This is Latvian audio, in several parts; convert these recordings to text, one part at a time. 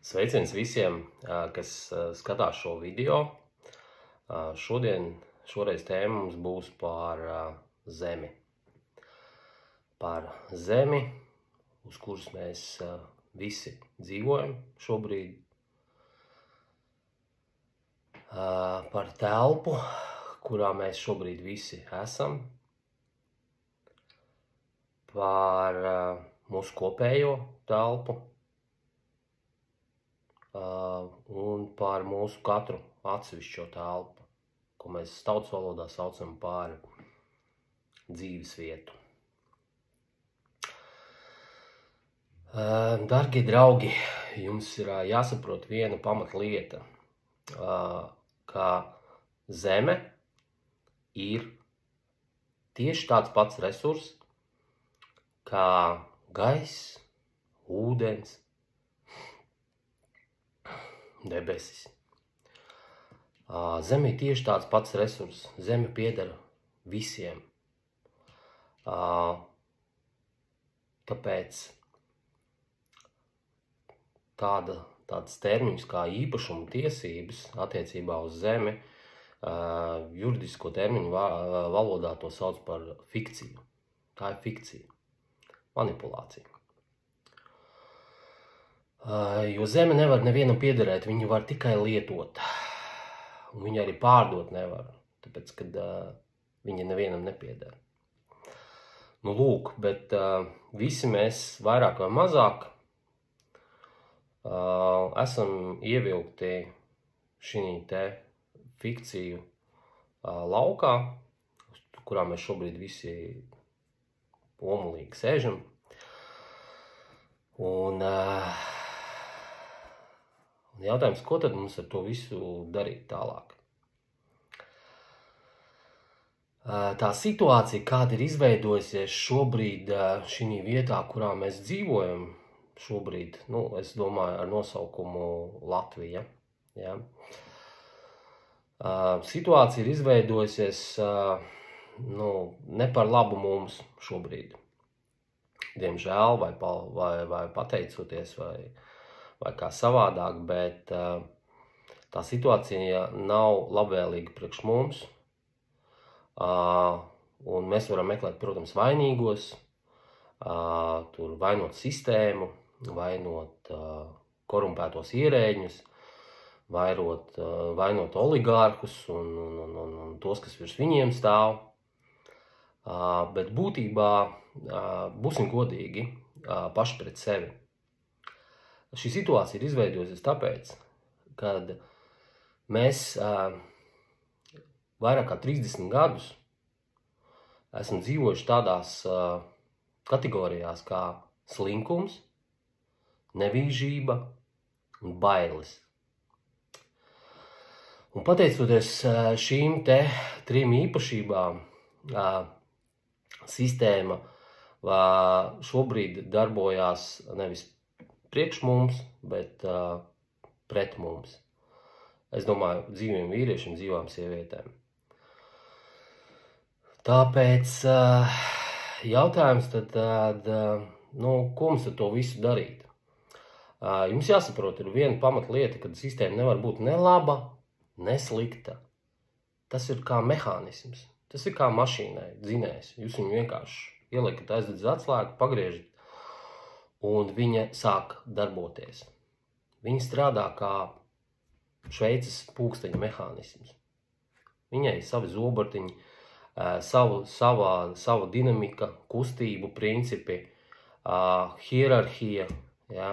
Sveiciens visiem, kas skatās šo video. Šoreiz tēma mums būs par zemi. Par zemi, uz kuras mēs visi dzīvojam šobrīd. Par telpu, kurā mēs šobrīd visi esam. Par mūsu kopējo telpu. Un par mūsu katru atsevišķo telpu, ko mēs tautas valodā saucam par dzīves vietu. Dargie draugi, jums ir jāsaprot viena pamatlieta, ka zeme ir tieši tāds pats resurs, kā gaiss, ūdens, debesis. Zeme ir tieši tāds pats resurs. Zeme pieder visiem. Tāpēc tāds termiņš kā īpašuma tiesības attiecībā uz zemi, juridisko termiņu valodā to sauc par fikciju. Tā ir fikcija, manipulācija. Jo zeme nevar nevienam piederēt, viņu var tikai lietot. Un viņu arī pārdot nevar, tāpēc, kad viņa nevienam nepieder. Nu, lūk, bet visi mēs vairāk vai mazāk esam ievilkti šī te fikciju laukā, kurā mēs šobrīd visi omulīgi sēžam. Un jautājums, ko tad mums ar to visu darīt tālāk? Tā situācija, kāda ir izveidojusies šobrīd šī vietā, kurā mēs dzīvojam šobrīd, es domāju ar nosaukumu Latvija. Ja? Situācija ir izveidojusies ne par labu mums šobrīd. Diemžēl, vai pateicoties, vai kā savādāk, bet tā situācija nav labvēlīga priekš mums. Un mēs varam meklēt, protams, vainīgos, tur vainot sistēmu, vainot korumpētos ierēģņus, vainot oligārhus un tos, kas virs viņiem stāv. Bet būtībā, būsim godīgi paši pret sevi. Šī situācija ir izveidojusies tāpēc, kad mēs vairāk kā 30 gadus esam dzīvojuši tādās kategorijās kā slinkums, nevīžība un bailes. Un pateicoties šīm te trim īpašībām, sistēma šobrīd darbojās nevis priekš mums, bet pret mums. Es domāju, dzīviem vīriešiem, dzīvām sievietēm. Tāpēc jautājums tad, ko mums ar to visu darīt? Jums jāsaprot, ir viena pamatlieta, kad sistēma nevar būt ne laba, ne slikta. Tas ir kā mehānisms. Tas ir kā mašīnai, dzinējs. Jūs viņu vienkārši ieliekat, aizdedzat atslēgu, pagriežat, un viņa sāk darboties. Viņa strādā kā Šveices pulksteņa mehānisms. Viņai ir savi zobartiņi, sava dinamika, kustību principi, hierarhija. Ja?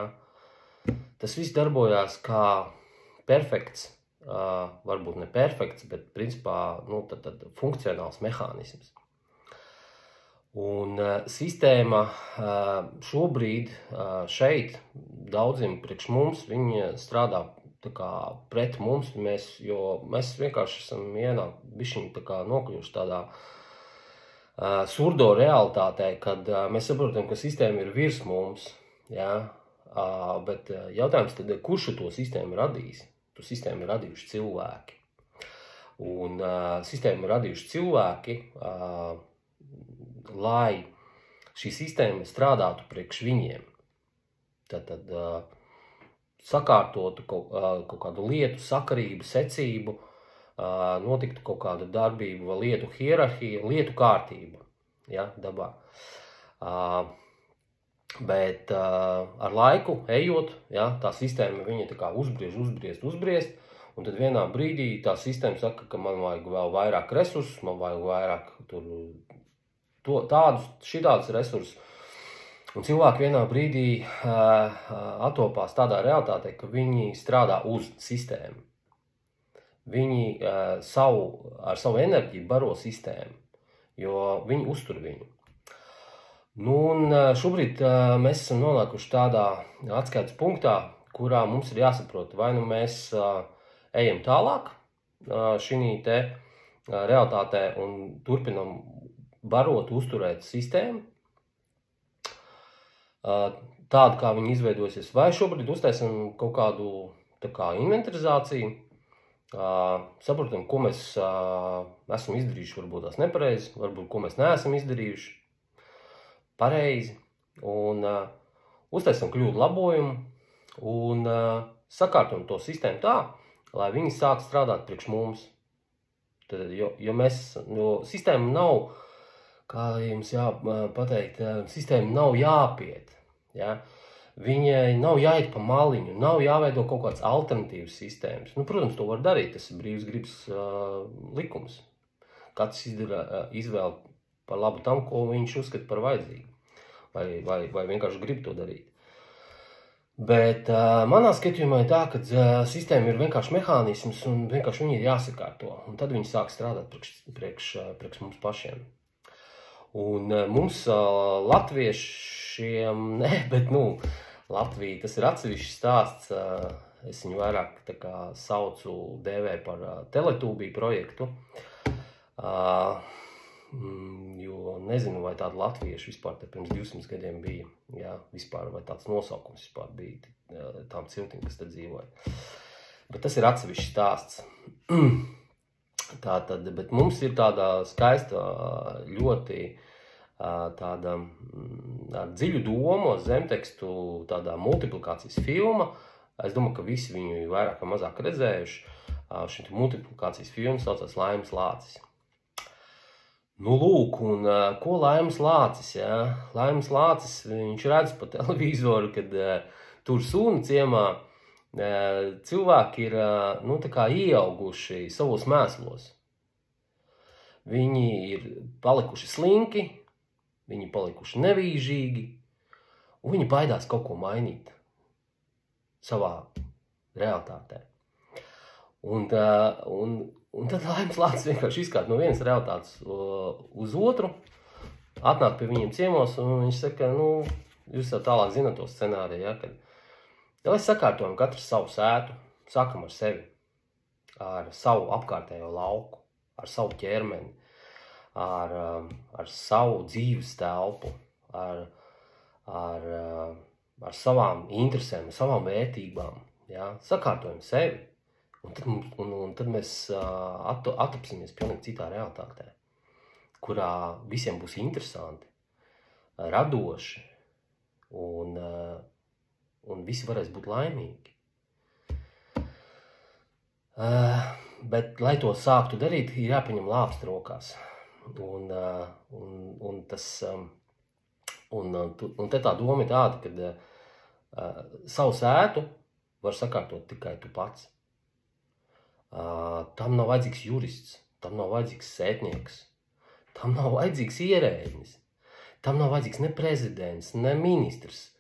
Tas viss darbojās kā perfekts, varbūt ne perfekts, bet principā tad funkcionāls mehānisms. Un sistēma šobrīd šeit daudziem priekš mums, viņa strādā tā kā pret mums, jo mēs vienkārši esam bišķiņ tā kā nokļuvuši tādā surdo realitātē, kad mēs saprotam, ka sistēma ir virs mums, ja? Bet jautājums tad, kurš to sistēmu radīs? To sistēmu ir radījuši cilvēki. Un sistēmu ir radījuši cilvēki, lai šī sistēma strādātu priekš viņiem. Tātad sakārtotu kaut kādu lietu sakarību, secību, notiktu kaut kāda darbība vai lietu hierarhija, lietu kārtība, ja, dabā. Bet ar laiku, ejot, ja, tā sistēma viņa tā kā uzbriest, un tad vienā brīdī tā sistēma saka, ka man vajag vēl vairāk resursus, man vajag vairāk šitādus resursus. Un cilvēki vienā brīdī attopās tādā realitātē, ka viņi strādā uz sistēmu. Viņi ar savu enerģiju baro sistēmu, jo viņi uztur viņu. Nu, un šobrīd mēs esam nonākuši tādā atskaites punktā, kurā mums ir jāsaprot, vai nu mēs ejam tālāk šī te realitātē un turpinam barot, uzturēt sistēmu, tādu, kā viņi izveidosies, vai šobrīd uztaisam kaut kādu tā kā inventarizāciju, saprotam, ko mēs esam izdarījuši, varbūt tās nepareizi, varbūt ko mēs neesam izdarījuši pareizi, un uztaisam kļūdu labojumu un sakārtojam to sistēmu tā, lai viņi sāk strādāt priekš mums. Tad, jo sistēma nav, kā jums jāpateikt, sistēma nav jāapiet. Ja? Viņai nav jāiet pa maliņu, nav jāveido kaut kāds alternatīvas sistēmas. Nu, protams, to var darīt, tas ir brīvs gribas likums. Katrs izdara izvēli par labu tam, ko viņš uzskata par vajadzīgu. Vai vienkārši grib to darīt. Bet manā skatījumā ir tā, ka sistēma ir vienkārši mehānisms un vienkārši viņi ir jāsakārto. Un tad viņi sāk strādāt priekš mums pašiem. Un mums latviešiem, bet Latvija, tas ir atsevišķs stāsts. Es viņu vairāk tā kā saucu, dēvēju par Teletubiju projektu. Jo nezinu, vai tāda latvieši vispār te pirms 200 gadiem bija. Jā, vispār, vai tāds nosaukums vispār bija tām ciltīm, kas te dzīvoja. Bet tas ir atsevišķs stāsts. Tātad, bet mums ir tāda skaista, ļoti tāda ar dziļu domu, zemtekstu, tādā multiplikācijas filma. Es domāju, ka visi viņu vairāk vai mazāk redzējuši. Šī multiplikācijas filma saucās Laimes lācis. Nu, lūk, un ko Laimes lācis, ja? Laimes lācis, viņš redz pa televizoru, kad tur sunu ciemā cilvēki ir, tā kā ieauguši savos mēslos. Viņi ir palikuši slinki, viņi palikuši nevīžīgi, un viņi baidās kaut ko mainīt savā realitātē. Un tad Laimes lācis vienkārši izkāp no vienas realitātes uz otru, atnāk pie viņiem ciemos, un viņš saka, jūs jau tālāk zināt to scenāriju, ja, kad mēs sakārtojam katru savu sētu, sākam ar sevi, ar savu apkārtējo lauku, ar savu ķermeni, ar savu dzīves telpu, ar savām interesēm, savām vērtībām, ja, sakārtojam sevi. Un tad mēs atapsimies pilnīgi citā realitātē, kurā visiem būs interesanti, radoši un visi varēs būt laimīgi. Bet, lai to sāktu darīt, ir jāpaņem lāpst rokās. Un te tā doma ir tāda, ka savu sētu var sakārtot tikai tu pats. Tam nav vajadzīgs jurists, tam nav vajadzīgs sētnieks, tam nav vajadzīgs ierēdnis, tam nav vajadzīgs ne prezidents, ne ministrs.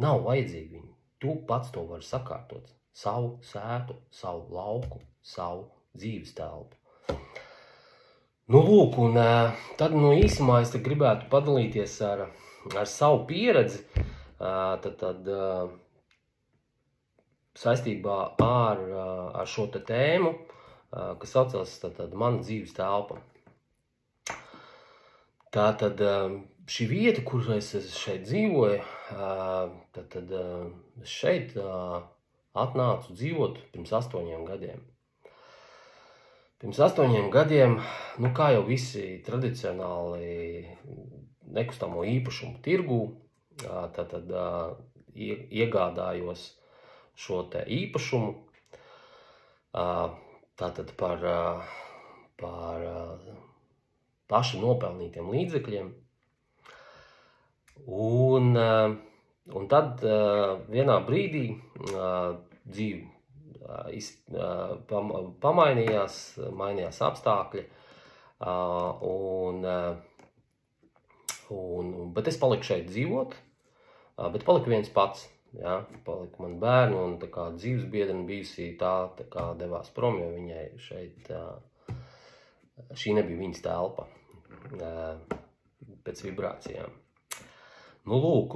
Nav vajadzīgi viņi. Tu pats to vari sakārtot. Savu sētu, savu lauku, savu dzīves telpu. Nu, lūk, un tad īsumā es gribētu padalīties ar savu pieredzi, tad saistībā ar šo te tēmu, kas saucās mana dzīves telpa. Tātad šī vieta, kur es šeit dzīvoju, tad šeit atnācu dzīvot pirms 8 gadiem. Pirms 8 gadiem, kā jau visi tradicionāli nekustamo īpašumu tirgū, tad iegādājos šo te īpašumu, tātad par pašu nopelnītiem līdzekļiem. Un tad vienā brīdī dzīve mainījās apstākļi, bet es paliku šeit dzīvot, bet paliku viens pats, ja, paliku man bērni, un tā kā dzīves biedrene bijusī tā kā devās prom, jo viņai šeit, šī nebija viņas telpa pēc vibrācijām. Nu, lūk,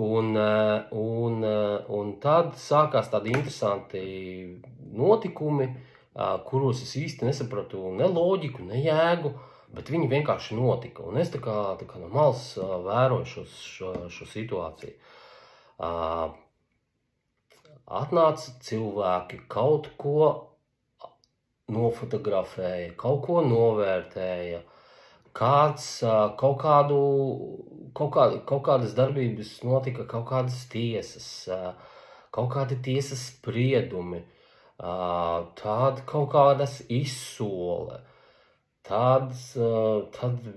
un tad sākās tādi interesanti notikumi, kuros es īsti nesapratu ne loģiku, ne jēgu, bet viņi vienkārši notika. Un es tā kā no malas vēroju šo situāciju. Atnāca cilvēki, kaut ko nofotografēja, kaut ko novērtēja, kaut kādas darbības notika, kaut kādas tiesas, kaut kādi tiesas spriedumi, tāda kaut kādas izsole. Tad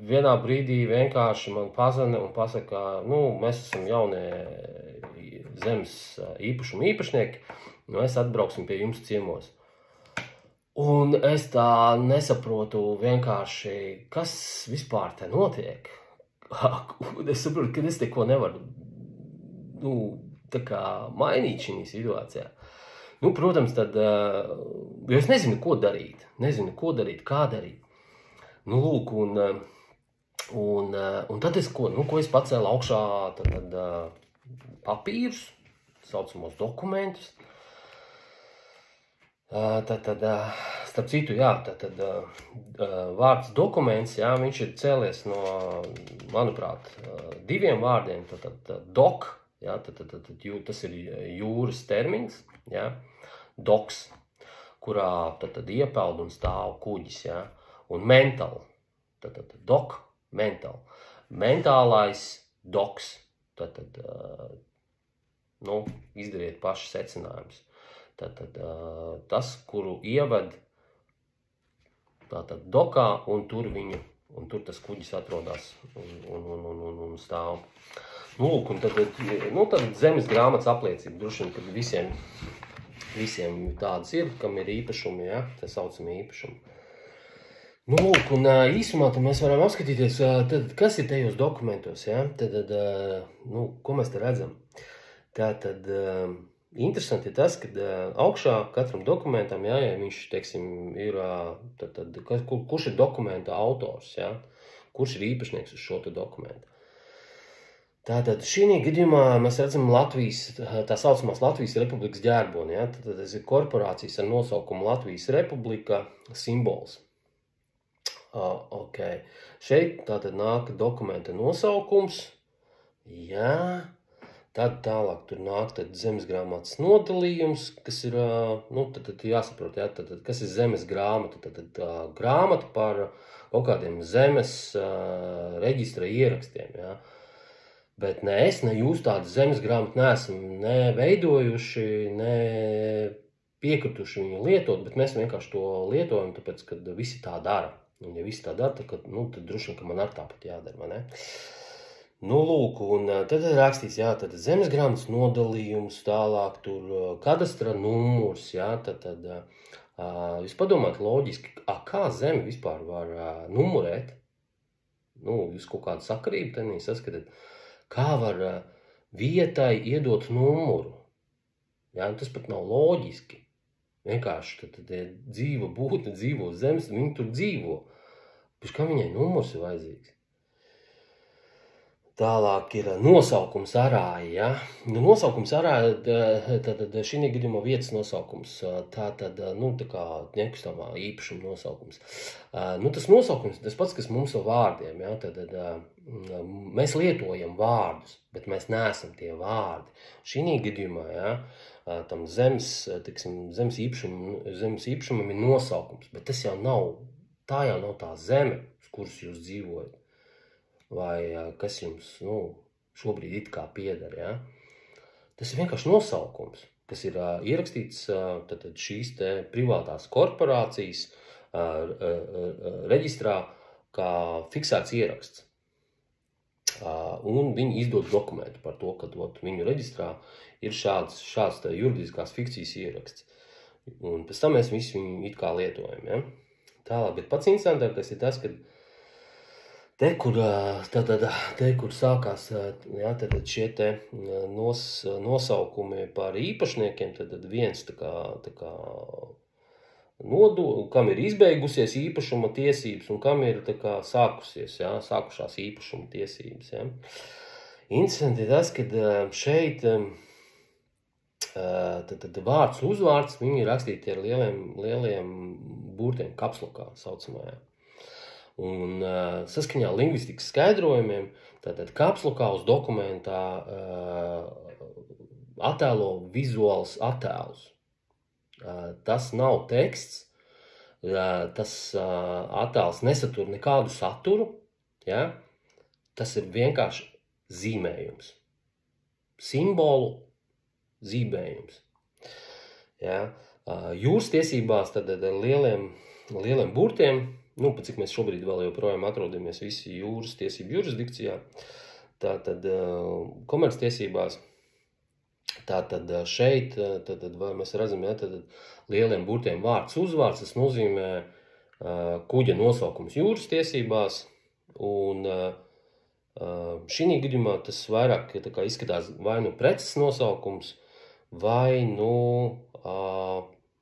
vienā brīdī vienkārši man pazvana un pasaka, mēs esam jaunie zemes īpašuma īpašnieki, mēs atbrauksim pie jums ciemos. Un es tā nesaprotu vienkārši, kas vispār te notiek. Es saprotu, ka es neko nevaru tā kā mainīt šī situācijā. Protams, tad, jo es nezinu, ko darīt, kā darīt. Lūk, un tad es ko es pacēlu augšā tad papīrus, saucamos dokumentus. Starp citu, vārds dokuments, viņš ir cēlies no, manuprāt, 2 vārdiem, dok, tas ir jūras termins, doks, kurā iepeld un stāv kuģis, un mental, dok, mental, mentālais doks, izdariet paši secinājumus. Tas, kuru ieved dokā, un tur tas kuģis atrodas un stāv. Lūk, un tad zemes grāmatas apliecība, droši vien, kad visiem tādas ir, kam ir īpašumi, tā saucamie īpašumi. Lūk, un īsumā mēs varam apskatīties, kas ir tajos dokumentos, ko mēs te redzam. Tātad interesanti ir tas, ka augšā katram dokumentam, ja viņš, teiksim, ir, kurš ir dokumenta autors, kurš ir īpašnieks uz šo dokumentu. Tātad šī gadījumā mēs redzam tā saucamās Latvijas Republikas ģerboni, tas ir korporācijas ar nosaukumu Latvijas Republika simbols. Šeit tātad nāk dokumenta nosaukums, tad tālāk tur nāk zemes grāmatas nodalījums, kas ir, tad jāsaprot, kas ir zemes grāmata, tad grāmata par kaut kādiem zemes reģistra ierakstiem, Bet ne es, ne jūs tādas zemes grāmatu neesam ne veidojuši, ne piekrituši viņu lietot, bet mēs vienkārši to lietojam, tāpēc, kad visi tā dara. Un ja visi tā dara, tad droši vien, ka man ar tāpat jādara, vai ne? Lūk, un tad rakstīts, tad zemes grāmatas nodalījums, tālāk tur kadastra numurs, tad jūs padomājat loģiski, kā zemi vispār var numurēt? Jūs kaut kādu sakarību tenī saskatāt, kā var vietai iedot numuru? Tas pat nav loģiski. Vienkārši tad dzīva būtne dzīvo zemes, viņi tur dzīvo. Pēc kā viņai numurs ir vajadzīgs? Tālāk ir nosaukums arāji, Nosaukums arāji, tad šī gadījumā vietas nosaukums, tā kā nekustamā īpašuma nosaukums. Tas nosaukums, tas pats, kas mums ar vārdiem, mēs lietojam vārdus, bet mēs neesam tie vārdi. Šī gadījumā, tam zemes īpašumam ir nosaukums, bet tas jau nav, tā zeme, uz kuras jūs dzīvojat. Vai kas jums šobrīd it kā pieder, Tas ir vienkārši nosaukums, kas ir ierakstīts tad šīs te privātās korporācijas reģistrā kā fiksēts ieraksts. Un viņi izdod dokumentu par to, ka viņu reģistrā ir šāds juridiskās fikcijas ieraksts. Un pēc tam mēs visi viņu it kā lietojam. Ja? Tālāk, bet pats interesantākais ir tas, ka te, kur sākās šie te nosaukumi par īpašniekiem, tad viens kam ir izbeigusies īpašuma tiesības un kam ir sākušās īpašuma tiesības. Ja. Interesanti tas, ka šeit vārds uzvārds viņi ir rakstīti ar lieliem burtiem kapslokā saucamajā. Un saskaņā lingvistikas skaidrojumiem, tātad kapslokā uz dokumentā attēlo vizuāls attēlus. Tas nav teksts, tas attēls nesatur nekādu saturu, ja? Tas ir vienkārši zīmējums, simbolu zīmējums. Ja? Jūras tiesībās tad lieliem burtiem, pat cik mēs šobrīd vēl joprojām atrodamies visi jūras tiesību jurisdikcijā, tātad komerctiesībās, tātad šeit, mēs redzam, lieliem burtiem vārds uzvārds, tas nozīmē kuģa nosaukums jūras tiesībās, un šī gadījumā tas vairāk izskatās vai preces nosaukums, vai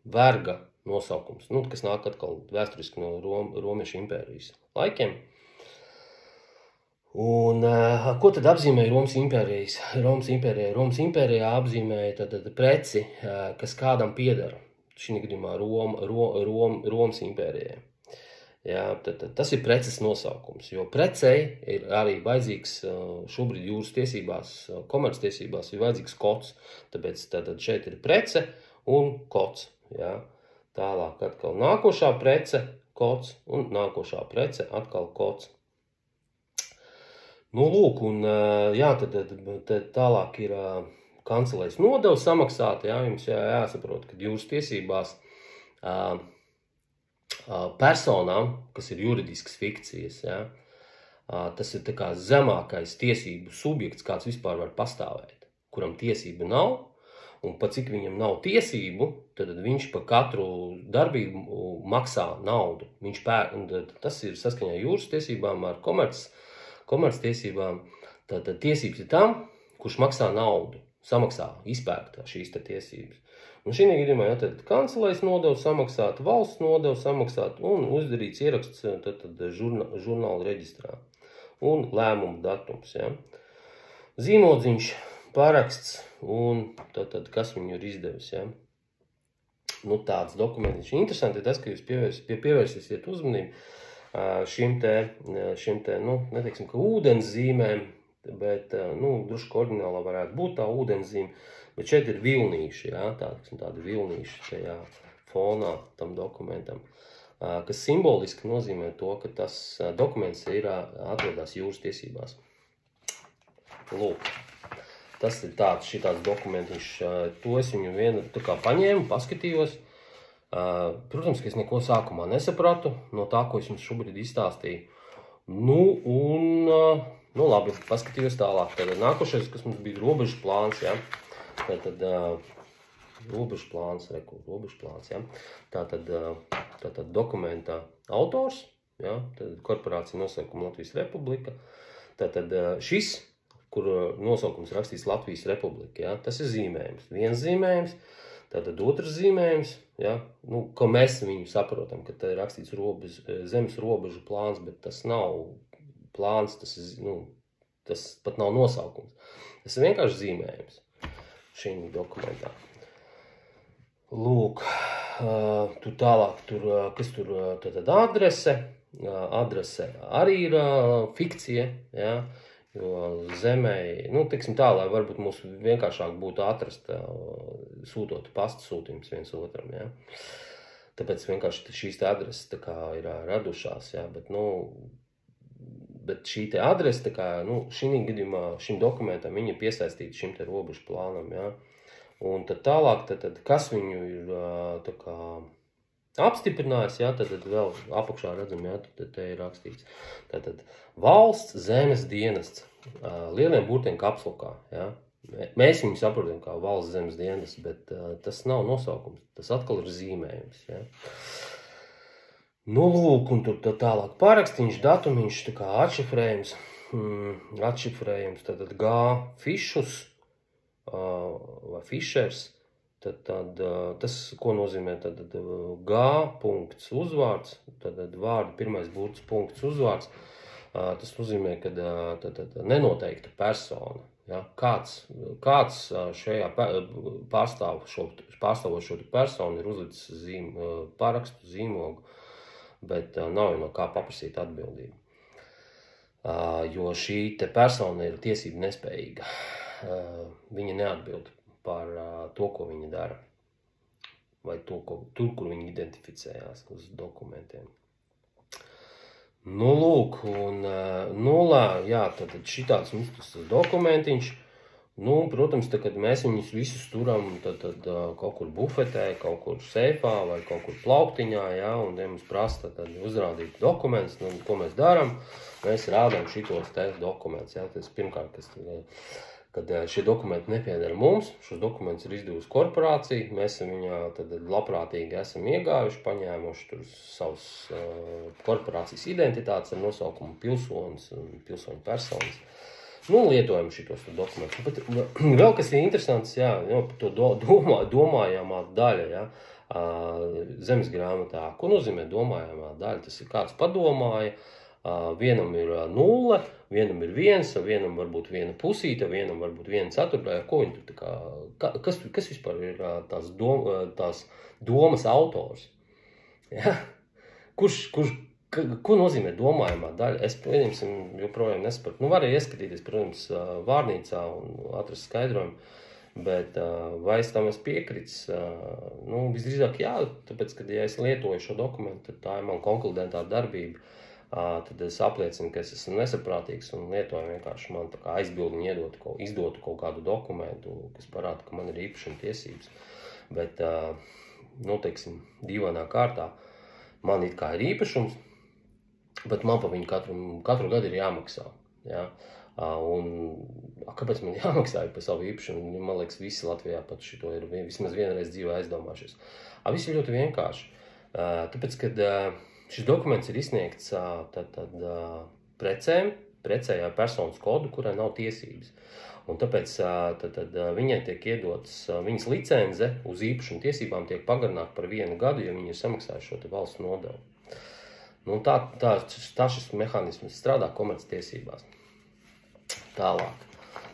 verga nosaukums, kas nāk atkal vēsturiski no Romiešu impērijas laikiem. Un ko tad apzīmēja Romas impērijas? Romas impērijā apzīmēja preci, kas kādam piedara. Šī gadījumā Romas impērijai. Jā, tas ir preces nosaukums, jo precei ir arī vajadzīgs šobrīd jūras tiesībās, komerctiesībās ir vajadzīgs kods. Tāpēc šeit ir prece un kods. Jā. Tālāk atkal nākošā prece, kods un nākošā prece atkal kods. Lūk, un tad tālāk ir kancelēs nodevs samaksāt, jums jāsaprot, ka jūras tiesībās personām, kas ir juridiskas fikcijas, tas ir zemākais tiesību subjekts, kāds vispār var pastāvēt, kuram tiesība nav, un pat cik viņam nav tiesību, tad viņš par katru darbību maksā naudu. Tas ir saskaņā jūras tiesībām ar komerctiesībām, tad tiesības ir tam, kurš maksā naudu, samaksā, izpērk šīs tiesības. Un šī gadījumā kancelēs nodevu samaksāt, valsts nodevu samaksāt un uzdarīts ieraksts žurnāla reģistrā un lēmumu datums. Ja. Zīmodziņš, paraksts un kas viņu ir izdevis. Ja. Tāds dokumentiņš. Interesanti tas, ka jūs pievērsīsiet uzmanību šim te, neteiksim, ka ūdens zīmēm, bet, druši oriģinālā varētu būt tā ūdens zīme, bet šeit ir vilnīši, tādi vilnīši šajā fonā tam dokumentam, kas simboliski nozīmē to, ka tas dokuments atrodas jūras tiesībās. Lūk, tas ir šitās dokumentiņš, to es viņu vienu paņēmu, paskatījos. Protams, ka es neko sākumā nesapratu no tā, ko es jums šobrīd izstāstīju. Labi, paskatījos tālāk. Tad nākošais, kas mums bija robežu plāns, ja. Robežu plāns, ja. Tātad dokumenta autors, ja. Tad korporācija nosaukuma Latvijas Republika. Tātad šis, kur nosaukums rakstīts Latvijas Republika, ja. Tas ir zīmējums. Viens zīmējums. Tātad otrs zīmējums, ja, ko mēs viņu saprotam, ka te ir rakstīts zemes robežu plāns, bet tas nav plāns, tas pat nav nosaukums. Tas ir vienkārši zīmējums šī dokumentā. Lūk, tālāk, kas tur, tātad adrese. Adrese arī ir fikcija, ja. Jo zemē, teiksim tā, lai varbūt mums vienkāršāk būtu atrast sūtot pasta sūtījums viens otram, ja. Tāpēc vienkārši šīs te adreses ir radušās, ja, bet šī te adrese, šī gadījumā šim dokumentam viņa piesaistīta šim te robežu plānam, ja. Un tad tālāk, kas viņu ir tā kā apstiprinājis, jā, tad vēl apakšā redzam, jā, tad te ir rakstīts. Tātad valsts zemes dienests, lieliem burtiem kapslokā, jā. Mēs viņu saprotam kā valsts zemes dienests, bet tas nav nosaukums, tas atkal ir zīmējums, jā. Nu, lūk, un tur tālāk parakstīņš, datumiņš, tā kā atšifrējums, tad G fišus vai fišers, tad tas, ko nozīmē, tad G punkts uzvārds, tad vārdu pirmais burts punkts uzvārds, tas nozīmē, ka nenoteikta persona, ja? Kāds šajā pārstāvošo personu ir uzlicis parakstu, zīmogu, bet nav no kā paprasīt atbildību. Jo šī te persona ir tiesība nespējīga. Viņa neatbild par to, ko viņa dara, vai tur, kur viņa identificējās uz dokumentiem. Nu, lūk, un nulā, jā, tad šitāds mums tas dokumentiņš. Nu, protams, kad mēs viņus visus turam tad kaut kur bufetē, kaut kur seifā vai kaut kur plauktiņā, jā, un ja mums prasa tad uzrādīt dokumentus, nu, ko mēs darām, mēs rādām šitos te dokumentus, jā, tas pirmkārt, kad šie dokumenti nepiedara mums, šos dokumentus ir izdevusi korporācija, mēs viņā tad labprātīgi esam iegājuši, paņēmuši tur savus korporācijas identitātes ar nosaukumu pilsonis un pilsoņu personas. Nu, lietojam šitos dokumentus. Bet vēl kas ir interesants, jā, par to domājamā daļa, jā, zemes grāmatā. Ko nozīmē domājamā daļa? Tas ir kāds padomāja, vienam ir 0, vienam ir 1, vienam varbūt 1 pusīte, vienam varbūt 1 ceturtdaļa. Ko viņi tur tā kā, kas vispār ir tās domas autors? Ja? Ko nozīmē domājamā daļa? Es, pieņemsim, joprojām nesapratu. Nu, varēju ieskatīties, protams, vārnīcā un atrast skaidrojumu, bet vai es tam esmu piekritis? Nu, visdrīzāk jā, tāpēc, kad ja es lietoju šo dokumentu, tad tā ir man konkludentā darbība, tad es apliecinu, ka es esmu nesaprātīgs un lietoju vienkārši man tā kā aizbildni izdotu kaut kādu dokumentu, kas parāda, ka man ir īpašuma tiesības. Bet, nu, teiksim, dīvainā kārtā man it kā ir īpašums, bet man pa viņu katru gadu ir jāmaksā. Ja? Un kāpēc man jāmaksā par savu īpašumu? Man liekas, visi Latvijā pat šito ir vismaz vienreiz dzīvē aizdomājušies. Viss ir ļoti vienkārši. Tāpēc, kad šis dokuments ir izsniegts precējā personas kodu, kurai nav tiesības. Un tāpēc viņai tiek iedots, viņas licence uz īpašumu tiesībām tiek pagarināta par 1 gadu, ja viņi ir samaksājuši šo valsts nodevu. Nu, tā šis mehānisms strādā komerctiesībās. Tālāk.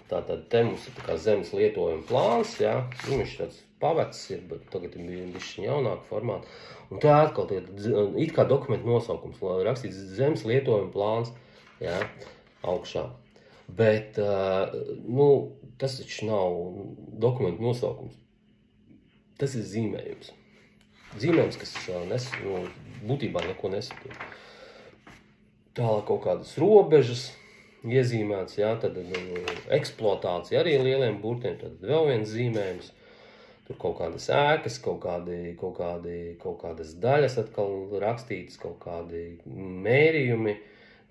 Tātad te mums ir tā kā zemes lietojuma plāns, jā. Nu, viņš tāds pavecs ir, bet tagad ir bišķiņ jaunāka formāta. Un tā atkal it kā dokumentu nosaukums, lai rakstīts zemes lietojuma plāns, jā, augšā. Bet, nu, tas taču nav dokumentu nosaukums. Tas ir zīmējums. Zīmējums, kas būtībā neko nesatur. Tālāk kaut kādas robežas iezīmēts, jā, tad eksploatācija arī lieliem burtiem, tad vēl viens zīmējums. Tur kaut kādas ēkas, kaut kādas daļas atkal rakstītas, kaut kādi mērījumi.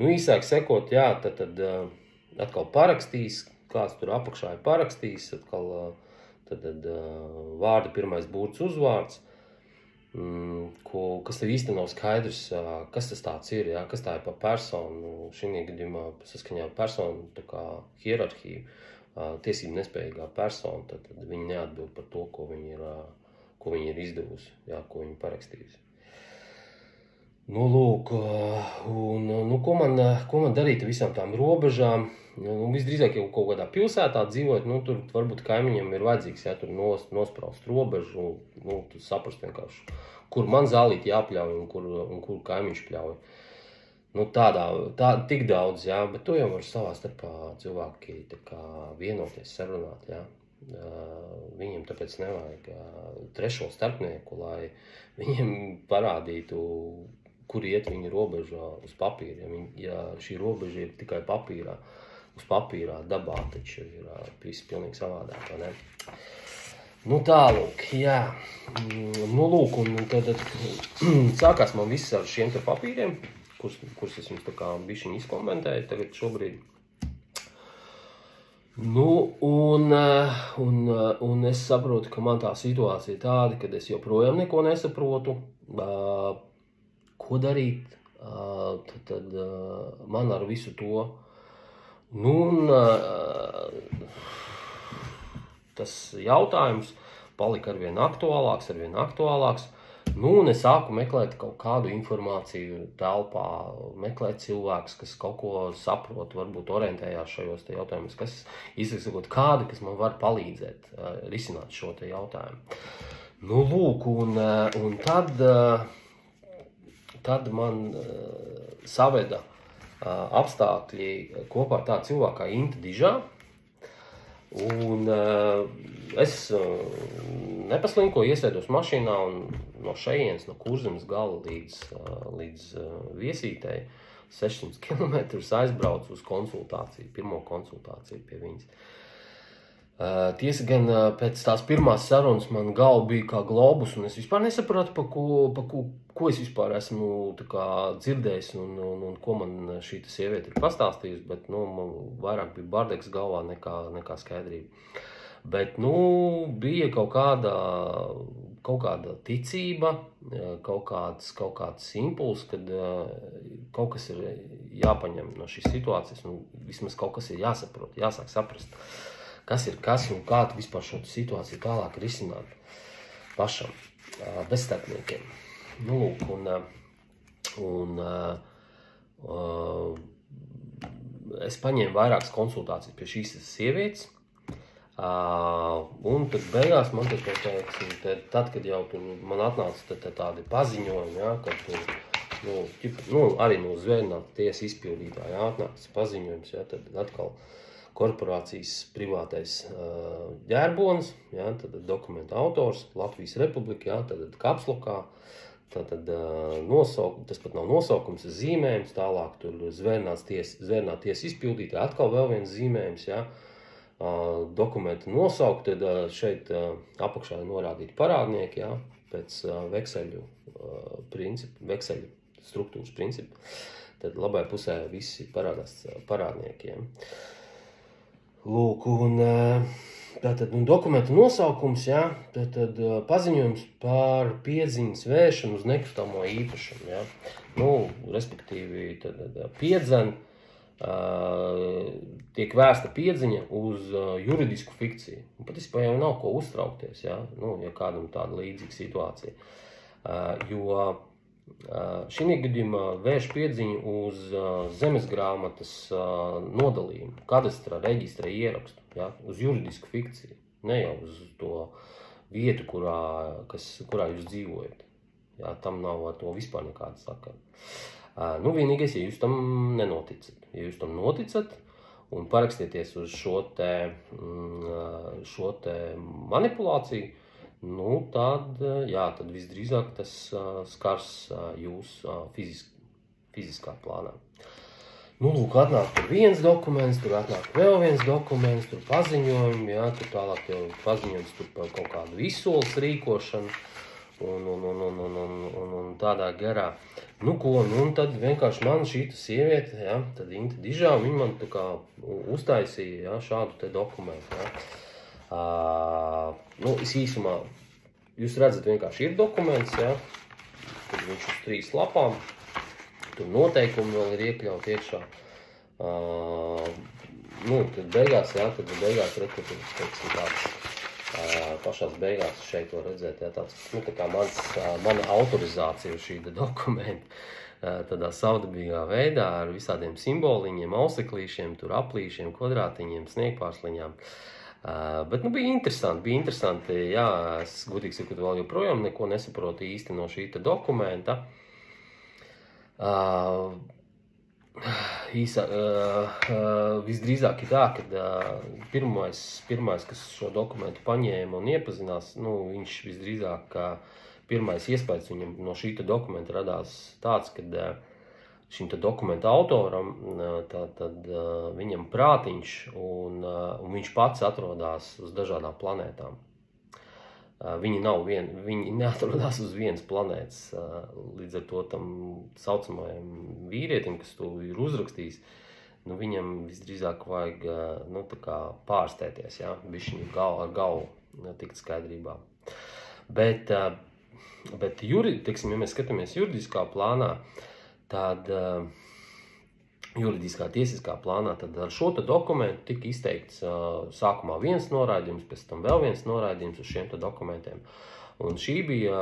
Nu, īsāk sekot, jā, tad atkal parakstīs, kāds tur apakšā ir parakstījis, atkal vārda pirmais burts uzvārds, kas tev īsti nav skaidrs, kas tas tāds ir, jā, kas tā ir par personu, šī gadījumā saskaņā personu tā kā hierarhiju, tiesību nespējīgā persona, tad viņi neatbild par to, ko viņi ir izdevusi, jā, ko viņi parakstījusi. Nu, lūk, un nu, ko man darīt ar visām tām robežām? Nu, visdrīzāk jau kaut kādā pilsētā dzīvot, nu, tur varbūt kaimiņam ir vajadzīgs, ja tur nospraust robežu, nu, tu saprast vienkārši, kur man zālīt jāpļauj un kur kaimiņš pļauj. Nu, tik daudz, jā, bet to jau var savā starpā cilvēki tā kā vienoties, sarunāt, jā. Viņiem tāpēc nevajag trešo starpnieku, lai viņiem parādītu, kur iet viņa robeža uz papīra. Ja šī robeža ir tikai papīrā, uz papīrā dabā taču ir viss pilnīgi savādāk, vai ne? Nu tālūk, jā. Nu lūk, un tad sākās man viss ar šiem te papīriem, kurus es jums tā kā bišķiņ izkomentēju tagad šobrīd. Nu, un es saprotu, ka man tā situācija tāda, kad es joprojām neko nesaprotu, ko darīt, tad man ar visu to, nu, un tas jautājums palika arvien aktuālāks, nu, un es sāku meklēt kaut kādu informāciju telpā, meklēt cilvēkus, kas kaut ko saprot, varbūt orientējās šajos te jautājumus, kas izsakot kādi, kas man var palīdzēt risināt šo te jautājumu. Nu, lūk, un tad man saveda apstākļi kopā ar tādu cilvēku kā Inta Dižā. Un es nepaslinkoju, iesēdos mašīnā un no šejienes, no Kurzemes gala līdz Viesītei 600 kilometrus aizbraucu uz konsultāciju, pirmo konsultāciju pie viņas. Tiesa gan pēc tās pirmās sarunas man galva bija kā globus, un es vispār nesapratu, ko es vispār esmu tā kā dzirdējis un ko man šī sieviete ir pastāstījusi, bet, nu, man vairāk bija bardeks galvā nekā skaidrība. Bet, nu, bija kaut kāda ticība, kaut kāds impulss, kad kaut kas ir jāpaņem no šīs situācijas, un vismaz kaut kas ir jāsaprot, jāsāk saprast. Kas ir kas un kā vispār šo situāciju tālāk risināt pašam, bez starpniekiem. Nu, lūk, un es paņēmu vairākas konsultācijas pie šīs sievietes, un tad beigās man tad, kad jau tur man atnāca tādi paziņojumi, ja, kad tur, arī no zvērnāta tiesa izpildītāja atnāca paziņojums, ja, tad atkal korporācijas privātais ģērbonis, ja, tad dokumenta autors, Latvijas Republika, ja, tad kapslokā, tad tas pat nav nosaukums, zīmējums, tālāk tur zvērnāt tiesa izpildītāja, atkal vēl viens zīmējums, ja, dokumenta nosaukt, tad šeit apakšā ir norādīti parādnieki, ja, pēc vekseļu struktūras principu, tad labai pusē visi parādās parādnieki, ja. Lūk, un tātad dokumenta nosaukums, ja, tātad paziņojums par piedziņas vēršanu uz nekustamo īpašumu, ja. Nu, respektīvi, tad piedzen tiek vērsta piedziņa uz juridisku fikciju. Un patiesībā jau nav ko uztraukties, ja, nu, ja kādam tāda līdzīga situācija. Jo šī gadījumā vērš piedziņu uz zemesgrāmatas nodalījumu, kadastra reģistra ierakstu, ja, uz juridisku fikciju, ne jau uz to vietu, kurā jūs dzīvojat. Ja, tam nav ar to vispār nekāda sakara. Nu, vienīgais, ja jūs tam nenoticat. Ja jūs tam noticat un parakstieties uz šo te manipulāciju, nu, tad visdrīzāk tas skars jūs fiziskā plānā. Nu, lūk, atnāk tur viens dokuments, tur atnāk vēl viens dokuments, tur paziņojumi, jā, tur tālāk jau paziņojums tur par kaut kādu izsoles rīkošanu un tādā garā. Nu, ko, un tad vienkārši man šīta sieviete, jā, tad Inta Dižā, viņa man tā kā uztaisīja, jā, šādu te dokumentu, jā. Nu, es īsumā, jūs redzat, vienkārši ir dokuments, ja, tad viņš uz 3 lapām, tur noteikumi vēl ir iekļaut iekšā. Nu, tad beigās, teiksim, tāds, pašās beigās šeit var redzēt, ja, tāds, nu, tā kā mana autorizācija uz šī dokumenta tādā savdabīgā veidā ar visādiem simboliņiem, auseklīšiem, tur aplīšiem, kvadrātiņiem, sniegpārsliņām. Bet, nu, bija interesanti, jā, es godīgi sakot vēl joprojām neko nesaprotu īsti no šī dokumenta. Visdrīzāk ir tā, ka pirmais, kas šo dokumentu paņēma un iepazinās, nu, viņš visdrīzāk pirmais iespējas viņam no šī dokumenta radās tāds, kad šim dokumenta autoram, tad viņam prātiņš un viņš pats atrodas uz dažādām planētām. Viņi neatrodās uz vienas planētas, līdz ar to tam saucamajam vīrietim, kas to ir uzrakstījis, nu, viņam visdrīzāk vajag, nu, tā kā pārstēties, ja, bišķiņu ar galvu tikt skaidrībā. Bet teiksim, ja mēs skatāmies juridiskā plānā, tad juridiskā tiesiskā plānā, tad ar šo dokumentu tika izteikts sākumā viens noraidījums, pēc tam vēl viens noraidījums uz šiem dokumentiem. Un šī bija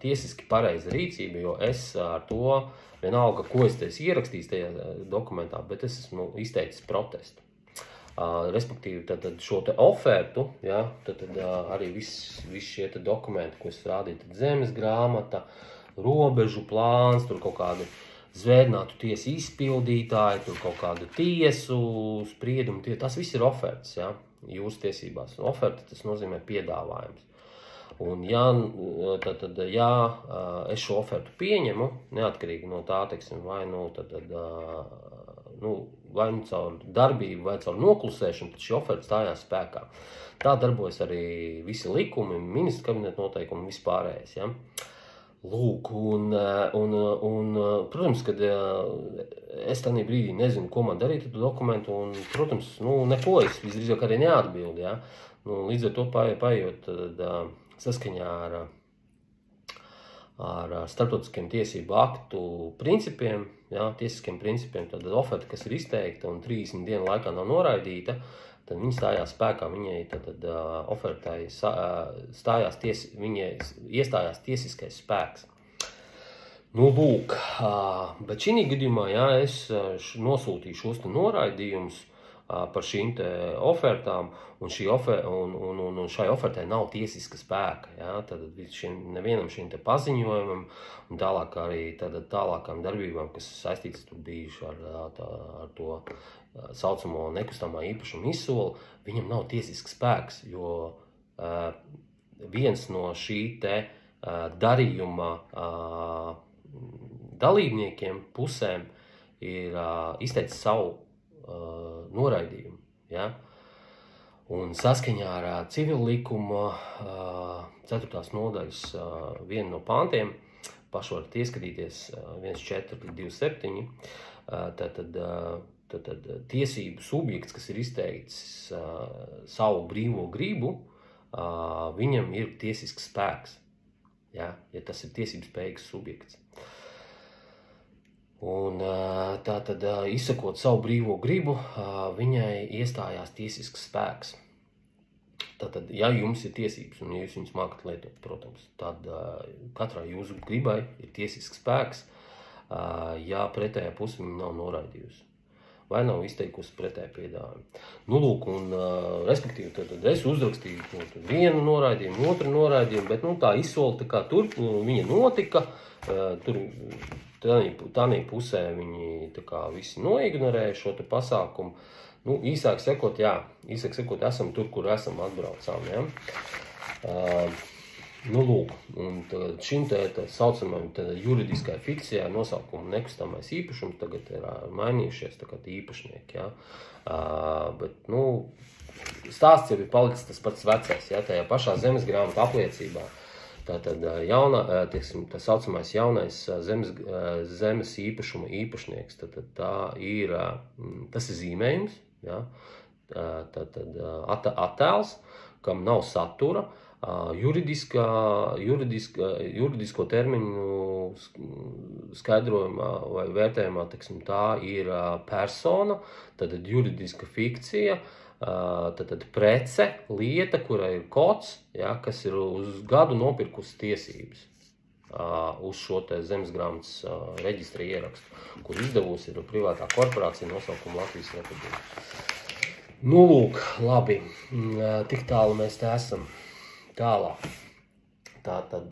tiesiski pareiza rīcība, jo es ar to, vienalga, ko es ierakstījis tajā dokumentā, bet es esmu izteicis protestu. Respektīvi, tad šo ofertu, ja, tad arī visi šie dokumenti, ko es rādīju, tad zemes grāmata, robežu plāns, tur kaut kādi zvērdinātu tiesu izpildītāji, tur kaut kādu tiesu spriedumu, tas viss ir oferts, ja, jūras tiesībās. Oferta, tas nozīmē piedāvājums. Un ja es šo ofertu pieņemu, neatkarīgi no tā, teiksim, vai caur darbību, vai caur noklusēšanu, tad šī oferta stājās spēkā. Tā darbojas arī visi likumi, ministra kabineta noteikumi, vispārējais, ja. Lūk, protams, kad es tādā brīdī nezinu, ko man darīt ar dokumentu, un, protams, neko es visdrīzāk arī neatbildu, ja. Līdz ar to paiet saskaņā ar starptautiskiem tiesību aktu principiem, ja, tiesiskiem principiem, tad oferta, kas ir izteikta un 30 dienu laikā nav noraidīta, tad viņa stājās spēkā, viņai ofertai viņai iestājās tiesiskais spēks. Nu, lūk, bet šī gadījumā, ja es nosūtīju šos noraidījumus par šīm ofertām, un šai ofertai nav tiesiska spēka, ja, tad nevienam šīm paziņojumam, un tālāk arī tālākām darbībām, kas saistītas tur bijuši ar to saucamo nekustamā īpašuma izsoli, viņam nav tiesisks spēks, jo viens no šī darījuma dalībniekiem, pusēm, ir izteicis savu noraidījumu. Ja? Un saskaņā ar civilu likuma 4. nodaļas vienu no pāntiem, paši varat ieskatīties 1.4.27, tad tiesību subjekts, kas ir izteicis savu brīvo gribu, viņam ir tiesisks spēks, ja tas ir tiesības spējīgs subjekts. Un tātad, izsakot savu brīvo gribu, viņai iestājās tiesisks spēks. Tātad, ja jums ir tiesības un ja jūs viņus mākat lietot, protams, tad katrai jūsu gribai ir tiesisks spēks, ja pretējā puse viņa nav noraidījusi vai nav izteikusi pretēju piedāvājumu. Nu, lūk, un respektīvi, tad es uzrakstīju vienu noraidījumu, otru noraidījumu, bet tā izsoli tā kā tur viņa notika, tur tādā pusē viņi tā kā visi noignorēja šo pasākumu. Nu, īsāk sakot, esam tur, kur esam, atbraucām, ja. Nu, lūk, un šim saucamajam juridiskai fikcijai nosaukumu nekustamais īpašums tagad ir mainījušies īpašnieki, ja. Bet, stāsts jau ir palicis tas pats vecais, ja, tajā pašā zemes grāmatu apliecībā. Tātad tā saucamais jaunais zemes īpašuma īpašnieks, tas ir zīmējums, ja, attēls, kam nav satura, juridisko termiņu skaidrojumā vai vērtējumā, tā ir persona, tad juridiska fikcija, tad prece, lieta, kurai ir kods, ja, kas ir uz gadu nopirkusi tiesības uz šo zemes grāmatas reģistra ierakstu, kur izdevusi ir privātā korporācija nosaukumu Latvijas Republika. Nu, lūk, labi, tik tālu mēs te esam. Tālāk. Tātad,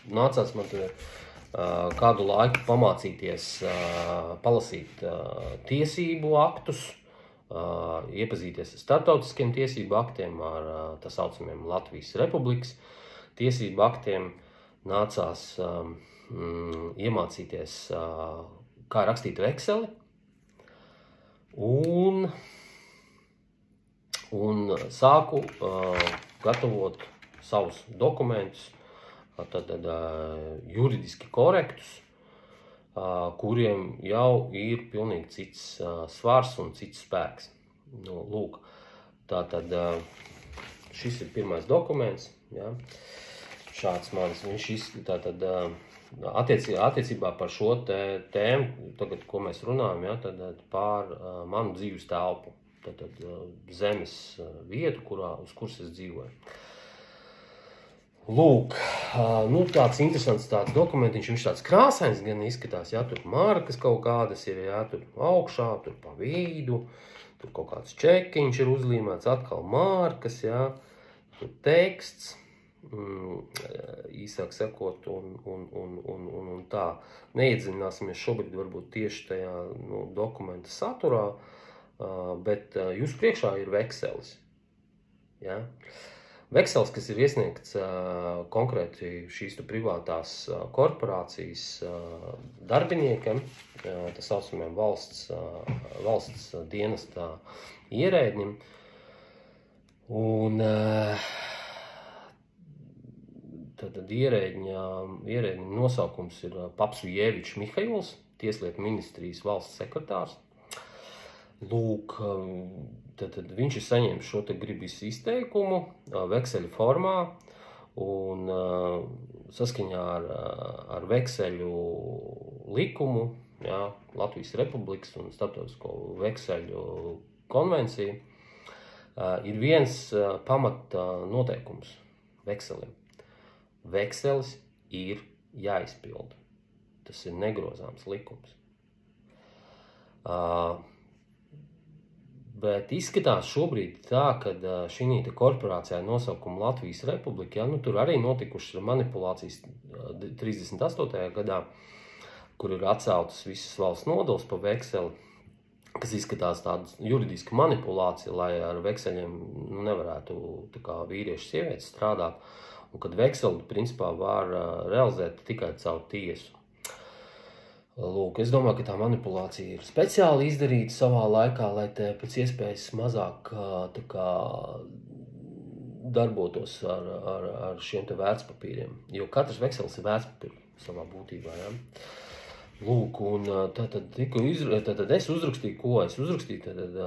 nācās man kādu laiku pamācīties, palasīt tiesību aktus, iepazīties ar starptautiskiem tiesību aktiem, ar tā saucamiem Latvijas Republikas tiesību aktiem, nācās iemācīties, kā rakstīt Exceli, un sāku gatavot savus dokumentus, tad juridiski korektus, kuriem jau ir pilnīgi cits svars un cits spēks. Nu, lūk, tātad šis ir pirmais dokuments, ja? Šāds mans, viņš tātad attiecībā par šo tēmu, tagad, ko mēs runājam, ja? Tad pār manu dzīves telpu, tātad zemes vietu, uz kuras es dzīvoju. Lūk, nu tāds interesants tāds dokumentiņš, viņš tāds krāsains gan izskatās, jā, tur markas kaut kādas ir, jā, tur augšā, tur pa vidu, tur kaut kāds čekiņš ir uzlīmēts, atkal markas, jā, tur teksts, īsāk sakot, un tā. Neiedziļināsimies šobrīd varbūt tieši tajā dokumenta saturā, bet jūs priekšā ir vekselis, jā. Veksels, kas ir iesniegts konkrēti šīs privātās korporācijas darbiniekiem, tā saucamajam valsts dienestā ierēdnim. Un tad ierēdņa nosaukums ir Papsujevičs Mihails, Tieslietu ministrijas valsts sekretārs. Lūk, tad viņš ir saņēmis šo gribas izteikumu vekseļu formā un saskaņā ar vekseļu likumu, jā, Latvijas Republikas un Starptautisko vekseļu konvenciju, ir viens pamata noteikums vekselim. Vekselis ir jāizpilda. Tas ir negrozāms likums. Bet izskatās šobrīd tā, ka šī korporācijā nosaukuma Latvijas Republika, ja, tur arī notikušas manipulācijas 38. gadā, kur ir atceltas visas valsts nodeles pa vekseli, kas izskatās tāda juridiska manipulācija, lai ar vekseļiem nevarētu tā kā vīrieši sievietes strādāt, un kad vekseli principā var realizēt tikai caur tiesu. Lūk, es domāju, ka tā manipulācija ir speciāli izdarīta savā laikā, lai te pēc iespējas mazāk tā kā darbotos ar šiem te vērtspapīriem, jo katrs vekselis ir vērtspapīrs savā būtībā, ja? Lūk, un tad es uzrakstīju, ko es uzrakstīju, tad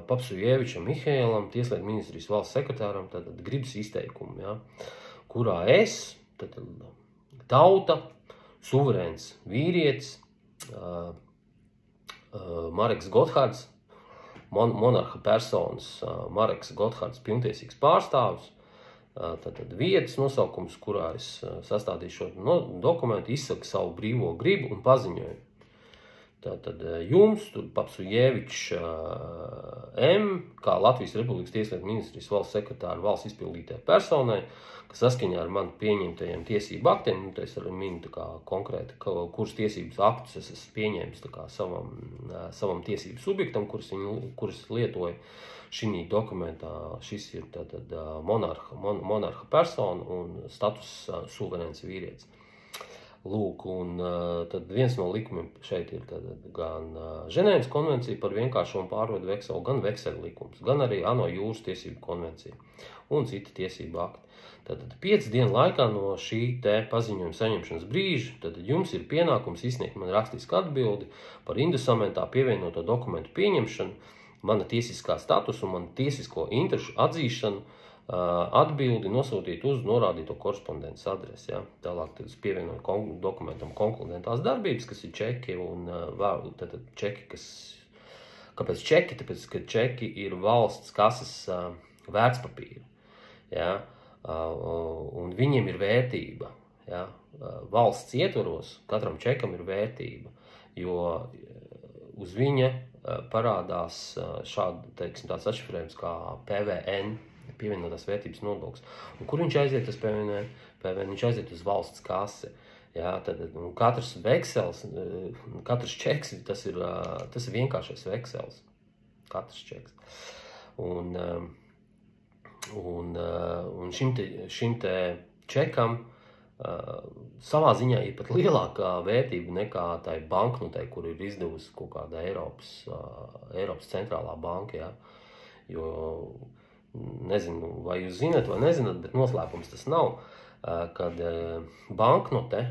Papsujevičam Mihailam, Tieslietu ministrijas valsts sekretāram, tad gribas izteikumu, ja? Kurā es, tad tauta, suverēns vīrietis, Mareks Gotthārds, monarha personas Mareks Gotthārds, pilntiesīgs pārstāvis, tātad vietas nosaukums, kurā es sastādīju šo dokumentu, izsaka savu brīvo gribu un paziņoju. Tātad jums, tur Papsujevičs M, kā Latvijas Republikas Tieslietu ministrijas valsts sekretāra valsts izpildītajai personai, kas saskaņā ar man pieņemtajiem tiesību aktiem, es arī minu tā kā konkrēti, kurus tiesības aktus es esmu pieņēmis tā kā savam tiesību subjektam, kurus lietoju šī dokumentā. Šis ir tātad monarha persona un status suverēns vīrietis. Lūk, un tad viens no likumiem šeit ir gan Ženēvas konvencija par vienkāršo un pārvedu vekseli, gan vekseļu likums, gan arī ANO jūras tiesību konvencija un citi tiesību akti. Tātad 5 dienu laikā no šī te paziņojuma saņemšanas brīža, tad jums ir pienākums izsniegt man rakstisku atbildi par Indosamentā pievienoto dokumentu pieņemšanu, mana tiesiskā statusa un mana tiesisko interešu atzīšanu, atbildi nosūtīt uz norādīto korespondences adresi. Ja? Tālāk tad es pievienoju dokumentam konkludentās darbības, kas ir čeki, un tātad čeki, kāpēc čeki? Tāpēc, ka čeki ir valsts kases vērtspapīri. Ja? Un viņiem ir vērtība. Ja? Valsts ietvaros katram čekam ir vērtība, jo uz viņa parādās šāda, teiksim, tāds atšifrējums kā PVN, pievienotās vērtības nodoklis. Un kur viņš aiziet, tas PVN? Viņš aiziet uz valsts kasi. Ja, tad katrs veksels, katrs čeks, tas ir vienkāršais veksels. Katrs čeks. Un šim te čekam savā ziņā ir pat lielākā vērtība nekā tai banknotei, kur ir izdevusi kaut kāda Eiropas centrālā banka. Ja? Jo nezinu, vai jūs zinat vai nezināt, bet noslēpums tas nav, kad banknote,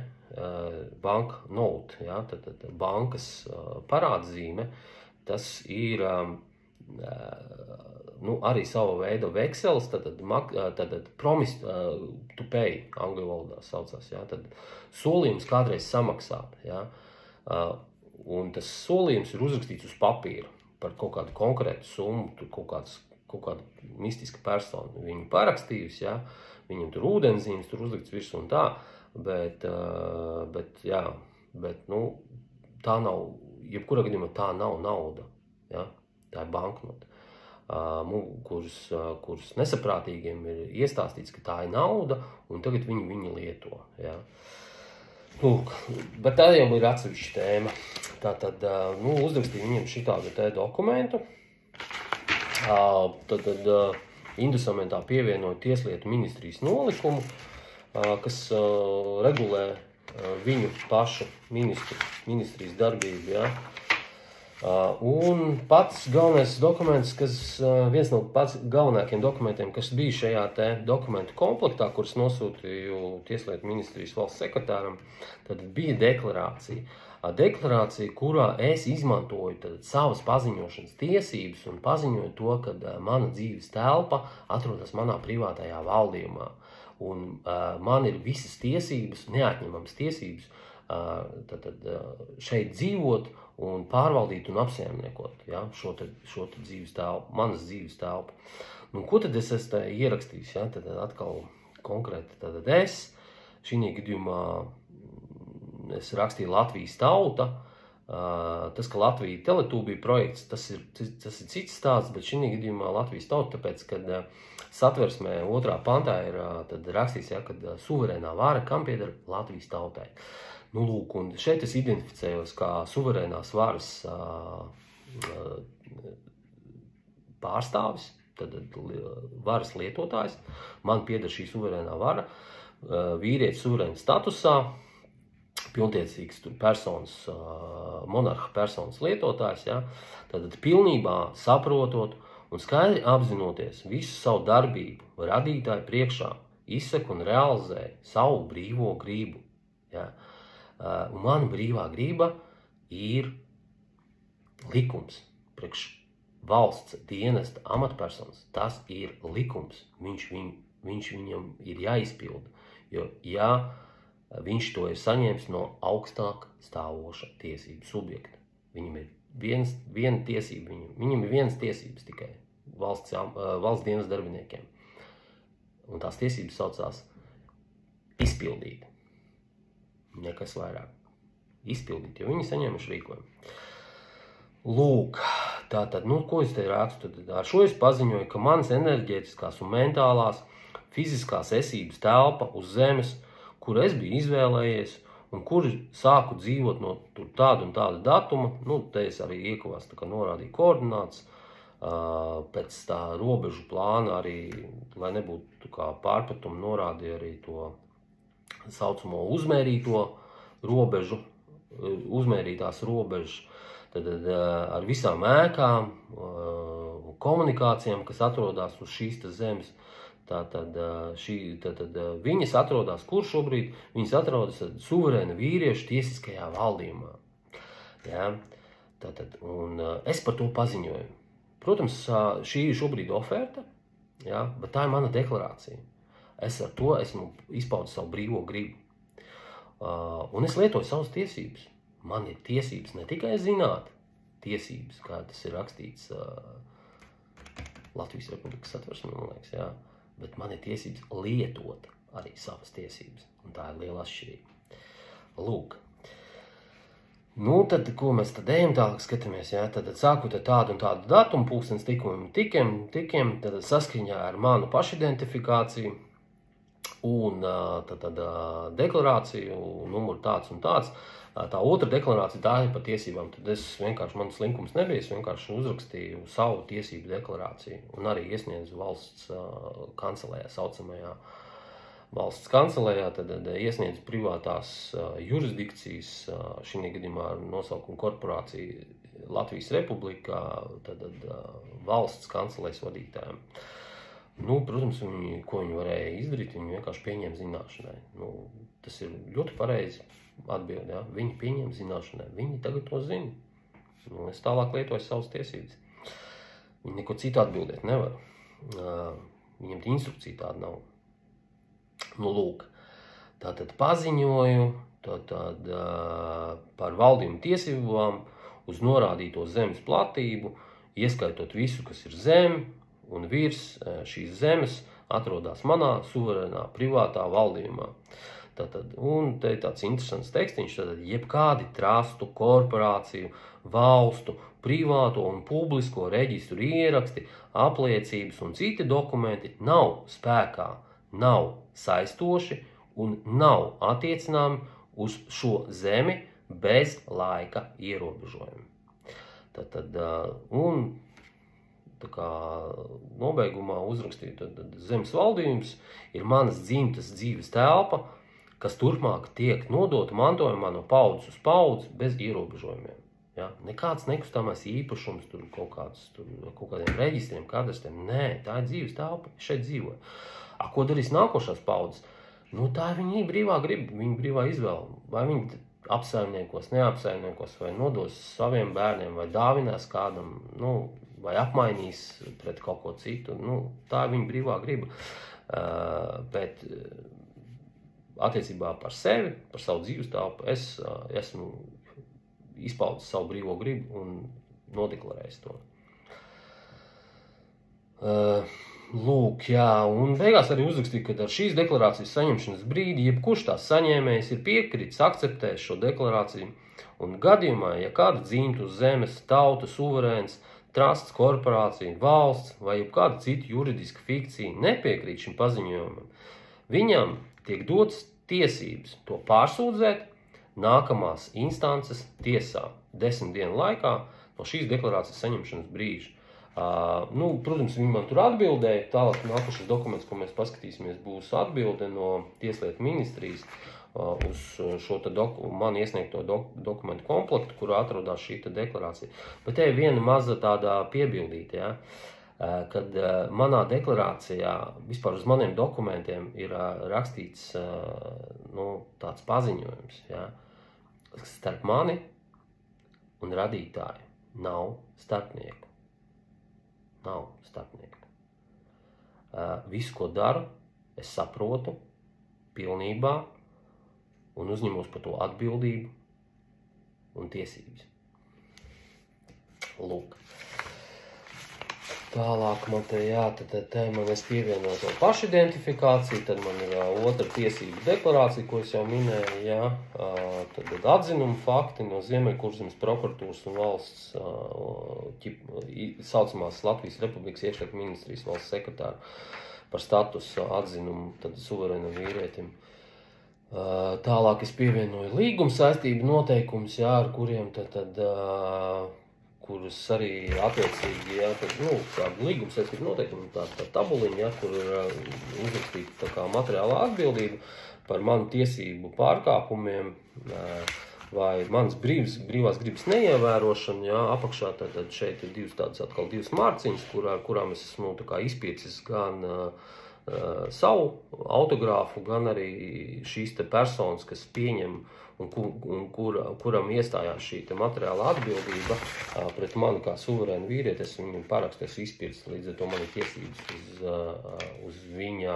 banknote, ja, tad bankas parādzīme, tas ir arī sava veida veksels, tad promise to pay, angļu valodā saucās, ja, tad solījums kādreiz samaksāt, ja, un tas solījums ir uzrakstīts uz papīra par kaut kādu konkrētu summu, tur kaut kāda mistiska persona viņu parakstījusi, ja, viņam tur ūdenzīmes, tur uzlikts virsū un tā, bet tā nav, jebkurā gadījumā tā nav nauda, ja, tā ir banknote. Kuras nesaprātīgiem ir iestāstīts, ka tā ir nauda, un tagad viņi lieto. Ja. Lūk, bet tā jau ir atsevišķa tēma. Tātad, uzrakstīja viņiem šitādu te dokumentu. Tad Indusamentā pievienoja Tieslietu ministrijas nolikumu, kas regulē viņu pašu ministrijas darbību, ja. Un pats galvenais dokuments, viens no pats galvenākiem dokumentiem, kas bija šajā te dokumentu komplektā, kuras nosūtīju Tieslietu ministrijas valsts sekretāram, tad bija deklarācija. Deklarācija, kurā es izmantoju savas paziņošanas tiesības un paziņoju to, ka mana dzīves telpa atrodas manā privātajā valdījumā. Un man ir visas tiesības, neatņemamas tiesības, šeit dzīvot un pārvaldīt un apsaimniekot, ja, šo dzīves telpu, manas dzīves telpu. Ko tad es esmu ierakstījis? Ja? Tad atkal konkrēti šī gadījumā es rakstīju Latvijas tauta. Tas, ka Latvija Teletūbija projekts, tas ir cits stāsts, bet šī gadījumā Latvijas tauta, tāpēc, kad satversmē 2. pantā ir rakstīts, ja, kad suverēnā vara kam pieder Latvijas tautai. Lūk, un šeit es identificējos kā suverēnās varas pārstāvis, tad varas lietotājs. Man pieder šī suverēnā vara, vīrietis suverēna statusā, pilntiecīgs personas, monarha personas lietotājs, ja, tad pilnībā saprotot un skaidri apzinoties visu savu darbību radītāju priekšā, izsaka un realizē savu brīvo gribu. Ja. Un mana brīvā griba ir likums priekš valsts dienesta amatpersonas. Tas ir likums. Viņš viņam ir jāizpilda, jo ja viņš to ir saņēmis no augstāk stāvoša tiesību subjekta. Viņam ir viena tiesība, viņam ir vienas tiesības tikai valsts dienas darbiniekiem. Un tās tiesības saucās izpildīt. Nekas vairāk. Izpildīt, jo viņi saņēmuši rīkojumu. Lūk, tātad, ko es te rakstu? Ar šo es paziņoju, ka manas enerģētiskās un mentālās, fiziskās esības telpa uz zemes, kur es biju izvēlējies un kur sāku dzīvot no tāda un tāda datuma, te es arī iekavās norādīju koordināts, pēc tā robežu plāna arī, lai nebūtu kā pārpratumu, norādīju arī to saucamo uzmērīto robežu, uzmērītās robežas, tad ar visām ēkām, komunikācijām, kas atrodas uz šīs zemes. Tātad viņas atrodas, kur šobrīd? Viņas atrodas suverēna vīriešu tiesiskajā valdījumā. Ja? Tātad, un es par to paziņoju. Protams, šī ir šobrīd oferta, ja? Bet tā ir mana deklarācija. Es ar to esmu izpaudis savu brīvo gribu. Un es lietoju savas tiesības. Man ir tiesības ne tikai zināt tiesības, kā tas ir rakstīts Latvijas Republikas satversmē, man liekas, jā, bet man ir tiesības lietot arī savas tiesības. Un tā ir liela atšķirība. Lūk. Tad, ko mēs tad ejam tālāk skatāmies, jā, tad sākot ar tādu un tādu datumu, pulkstens tikiem, tad saskaņā ar manu pašidentifikāciju un tad deklarāciju, numuru tāds un tāds. Tā otra deklarācija, tā ir par tiesībām, tad es vienkārši, mans linkums nebija, es vienkārši uzrakstīju savu tiesību deklarāciju un arī iesniedzu valsts kancelējā, saucamajā valsts kancelējā, tad iesniedzu privātās jurisdikcijas, šī gadījumā ar nosaukumu korporācija Latvijas Republikā, tad valsts kancelējas vadītājiem. Nu, protams, ko viņi varēja izdarīt, viņi vienkārši pieņēma zināšanai. Nu, tas ir ļoti pareizi atbildi, ja? Viņi pieņēma zināšanai, viņi tagad to zina. Nu, es tālāk lietoju savas tiesības. Viņi neko citu atbildēt nevar. Viņam instrukcija tāda nav. Nu, lūk, tātad paziņoju par valdījumu tiesībām uz norādīto zemes platību, ieskaitot visu, kas ir zem un virs šīs zemes, atrodas manā suverēnā privātā valdījumā. Tātad, un te ir tāds interesants tekstiņš, tātad jebkādi trastu, korporāciju, valstu, privāto un publisko reģistru ieraksti, apliecības un citi dokumenti nav spēkā, nav saistoši un nav attiecināmi uz šo zemi bez laika ierobežojuma. Tātad, un tā kā nobeigumā uzrakstīja, tad zemes valdījums ir manas dzimtas dzīves telpa, kas turpmāk tiek nodota mantojumā no paudzes uz paudzi bez ierobežojumiem. Ja? Nekāds nekustamais īpašums, tur kaut kādiem reģistriem, kadastiem, nē, tā ir dzīves telpa, šeit dzīvoja. Ko darīs nākošās paudzes? Nu, tā ir viņa brīvā griba, viņa brīvā izvēle. Vai viņi apsaimniekos, neapsaimniekos, vai nodos saviem bērniem, vai dāvinās kādam, nu, vai apmainīs pret kaut ko citu. Nu, tā ir viņa brīvā griba. Bet attiecībā par sevi, par savu dzīves telpu, es esmu izpaudis savu brīvo gribu un nodeklarējis to. Lūk, jā, un beigās arī uzrakstīju, ka ar šīs deklarācijas saņemšanas brīdi jebkurš tās saņēmējs ir piekritis, akceptējis šo deklarāciju, un gadījumā, ja kāda dzimta uz zemes, tauta, suverēns, trusts, korporācija, valsts vai jebkāda cita juridiska fikcija nepiekrīt šim paziņojumam, viņam tiek dotas tiesības to pārsūdzēt nākamās instances tiesā 10 dienu laikā no šīs deklarācijas saņemšanas brīža. Nu, protams, viņi man tur atbildēja, tālāk nākošais dokuments, ko mēs paskatīsimies, būs atbilde no Tieslietu ministrijas uz šo man iesniegto dokumentu komplektu, kurā atrodās šī deklarācija. Bet te ir viena maza tāda piebildīta, ja, kad manā deklarācijā, vispār uz maniem dokumentiem ir rakstīts nu, tāds paziņojums, ja, starp mani un radītāju nav starpnieku. Nav starpnieku. Visu, ko daru, es saprotu pilnībā un uzņemos par to atbildību un tiesības. Lūk. Tālāk man te, jā, te man es pievienoju to pašidentifikāciju, tad man ir otra tiesību deklarācija, ko es jau minēju, jā. Tad atzinumu fakti no Ziemeļkurzemes prokuratūras un valsts saucamās Latvijas Republikas iekšlietu ministrijas valsts sekretāra par statusu atzinumu tad suverēnam vīrietim. Tālāk es pievienoju līguma saistību noteikumus, jā, ar kuriem tad kurus arī attiecīgi, ja, tad, nu, tāda līguma saistība noteikumi, tā tabuliņa, ja, kur ir uzrakstīta tā kā materiālā atbildība par manu tiesību pārkāpumiem vai manas brīvās gribas neievērošanu, ja, apakšā tad šeit ir divas mārciņas, kurām es esmu tā kā izpiecis gan savu autogrāfu, gan arī šīs te personas, kas pieņem un kuram iestājās šī materiāla atbildība pret mani kā suverēnu vīrieti, es viņam parakstu, es izpirts, līdz ar to man ir tiesības uz viņa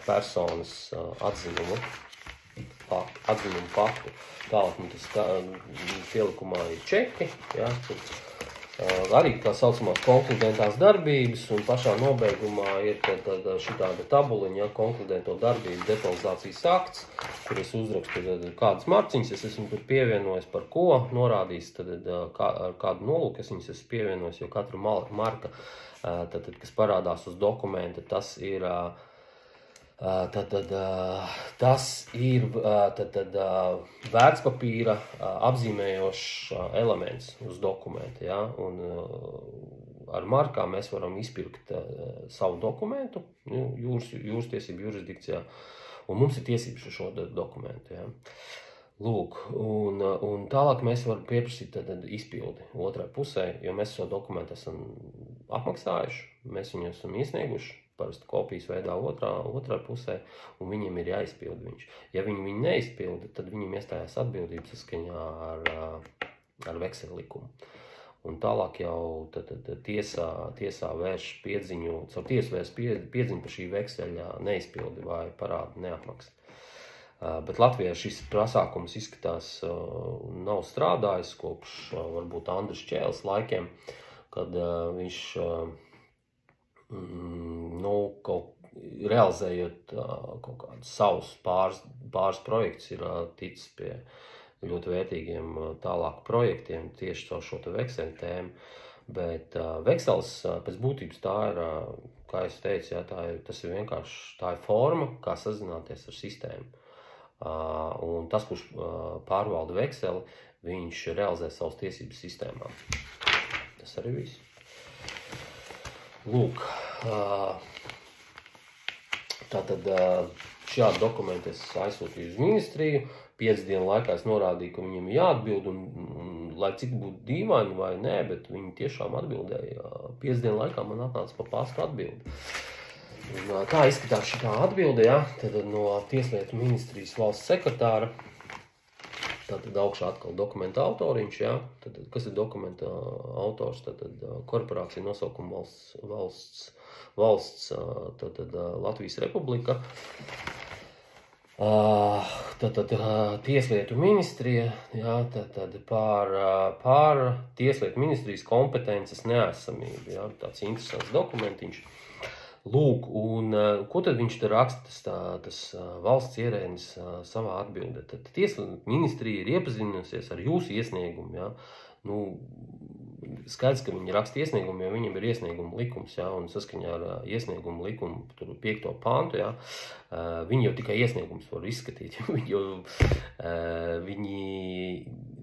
personas atzinumu faktu. Tālāk man tas pielikumā ir čeki, ja, arī tā saucamās konkludentās darbības, un pašā nobeigumā ir šitāda tabuliņa, ja, konkludento darbību detalizācijas akts, kur es uzrakstu kādas marciņas, es esmu tur pievienojis par ko, norādījis ar kādu nolūku, es viņas esmu pievienojis, jo katra marka, kas parādās uz dokumenta, tas ir vērtspapīra apzīmējošs elements uz dokumenta, ja? Un ar markām mēs varam izpirkt savu dokumentu jūras tiesību jurisdikcijā, un mums ir tiesības uz šo dokumentu. Ja? Lūk, un tālāk mēs varam pieprasīt izpildi otrai pusē, jo mēs šo dokumentu esam apmaksājuši, mēs viņu esam iesnieguši, parasti kopijas veidā otrā pusē, un viņiem ir jāizpilda viņš. Ja viņi neizpilda, tad viņiem iestājās atbildības saskaņā ar vekseli likumu. Un tālāk jau tiesā vērš piedziņu, caur tiesu vērš piedziņu par šī vekseļa neizpildi vai parādu neapmaksu. Bet Latvijā šis pasākums izskatās nav strādājis kopš varbūt Andris Čēles laikiem, kad viņš realizējot kaut kādus savus pāris projektus ir ticis pie ļoti vērtīgiem tālāk projektiem tieši caur šo vekseli tēmu. Bet veksels pēc būtības tā ir, kā es teicu, tas ir vienkārši tā ir forma, kā sazināties ar sistēmu. Un tas, kurš pārvalda vekseli, viņš realizē savas tiesības sistēmā. Tas arī viss. Lūk, tātad šādu dokumentu es aizsūtīju uz ministriju, 5 dienu laikā es norādīju, ka viņiem ir jāatbild, un lai cik būtu dīvaini vai nē, bet viņi tiešām atbildēja. 5 dienu laikā man atnāca pa pastu atbildi. Un kā izskatās šitā atbilde, tad no Tieslietu ministrijas valsts sekretāra, tad augšā atkal dokumenta autoriņš, tad kas ir dokumenta autors, tad korporācija nosaukuma valsts tad Latvijas Republika, tad Tieslietu ministrija, tad pār Tieslietu ministrijas kompetences neesamību, tāds interesants dokumentiņš. Lūk, un ko tad viņš te raksta, tas valsts ierēdnis savā atbildē? Tad Tieslietu ministrija ir iepazinusies ar jūsu iesniegumu, skaidrs, ka viņi raksta iesniegumu, jo viņiem ir iesnieguma likums, un saskaņā ar iesniegumu likumu, tur 5. pantu, viņi jau tikai iesniegums var izskatīt,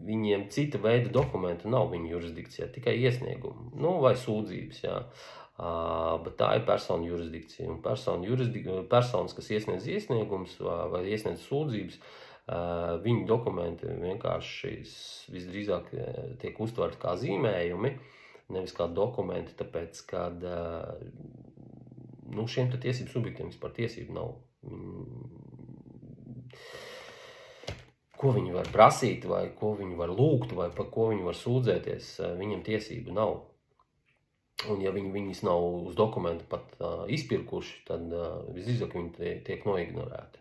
viņiem cita veida dokumentu nav viņa jurisdikcijā, tikai iesniegumu, vai sūdzības, bet tā ir persona jurisdikcija, un personas, kas iesniedz iesniegums vai iesniedz sūdzības, viņu dokumenti vienkārši visdrīzāk tiek uztverti kā zīmējumi, nevis kā dokumenti, tāpēc, kad šiem tiesību subjektiem vispār tiesību nav. Ko viņi var prasīt, vai ko viņi var lūgt, vai par ko viņi var sūdzēties, viņiem tiesību nav. Un ja viņas nav uz dokumentu pat izpirkuši, tad visdrīzāk viņi tiek noignorēti.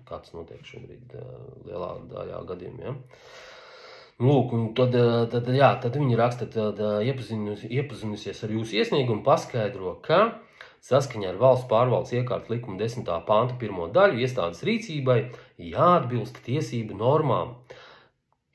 Kāds notiek šobrīd lielā daļā gadījumā. Lūk, un tad viņi raksta, iepazinusies ar jūsu iesniegumu, paskaidro, ka saskaņā ar valsts pārvaldes iekārtas likuma 10. panta 1. daļu iestādes rīcībai jāatbilst tiesību normām.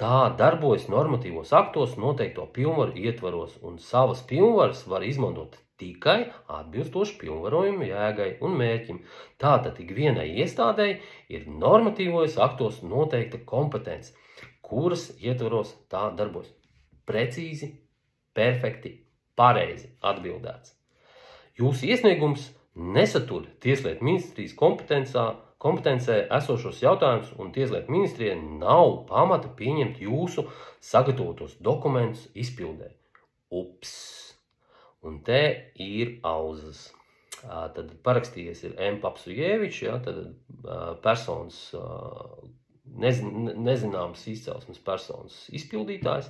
Tā darbojas normatīvos aktos noteikto pilnvaru ietvaros, un savas pilnvaras var izmantot tikai atbilstoši pilnvarojumu jēgai un mērķim. Tātad ikvienai iestādei ir normatīvos aktos noteikta kompetence, kuras ietvaros tā darbojas. Precīzi, perfekti, pareizi atbildēts. Jūsu iesniegums nesatur Tieslietu ministrijas kompetencē esošos jautājumus, un Tieslietu ministrijai nav pamata pieņemt jūsu sagatavotos dokumentus izpildē. Ups! Un te ir auzas. Tad parakstījies ir M. Papsujevičs, tad personas, nezināmas izcelsmes personas izpildītājs.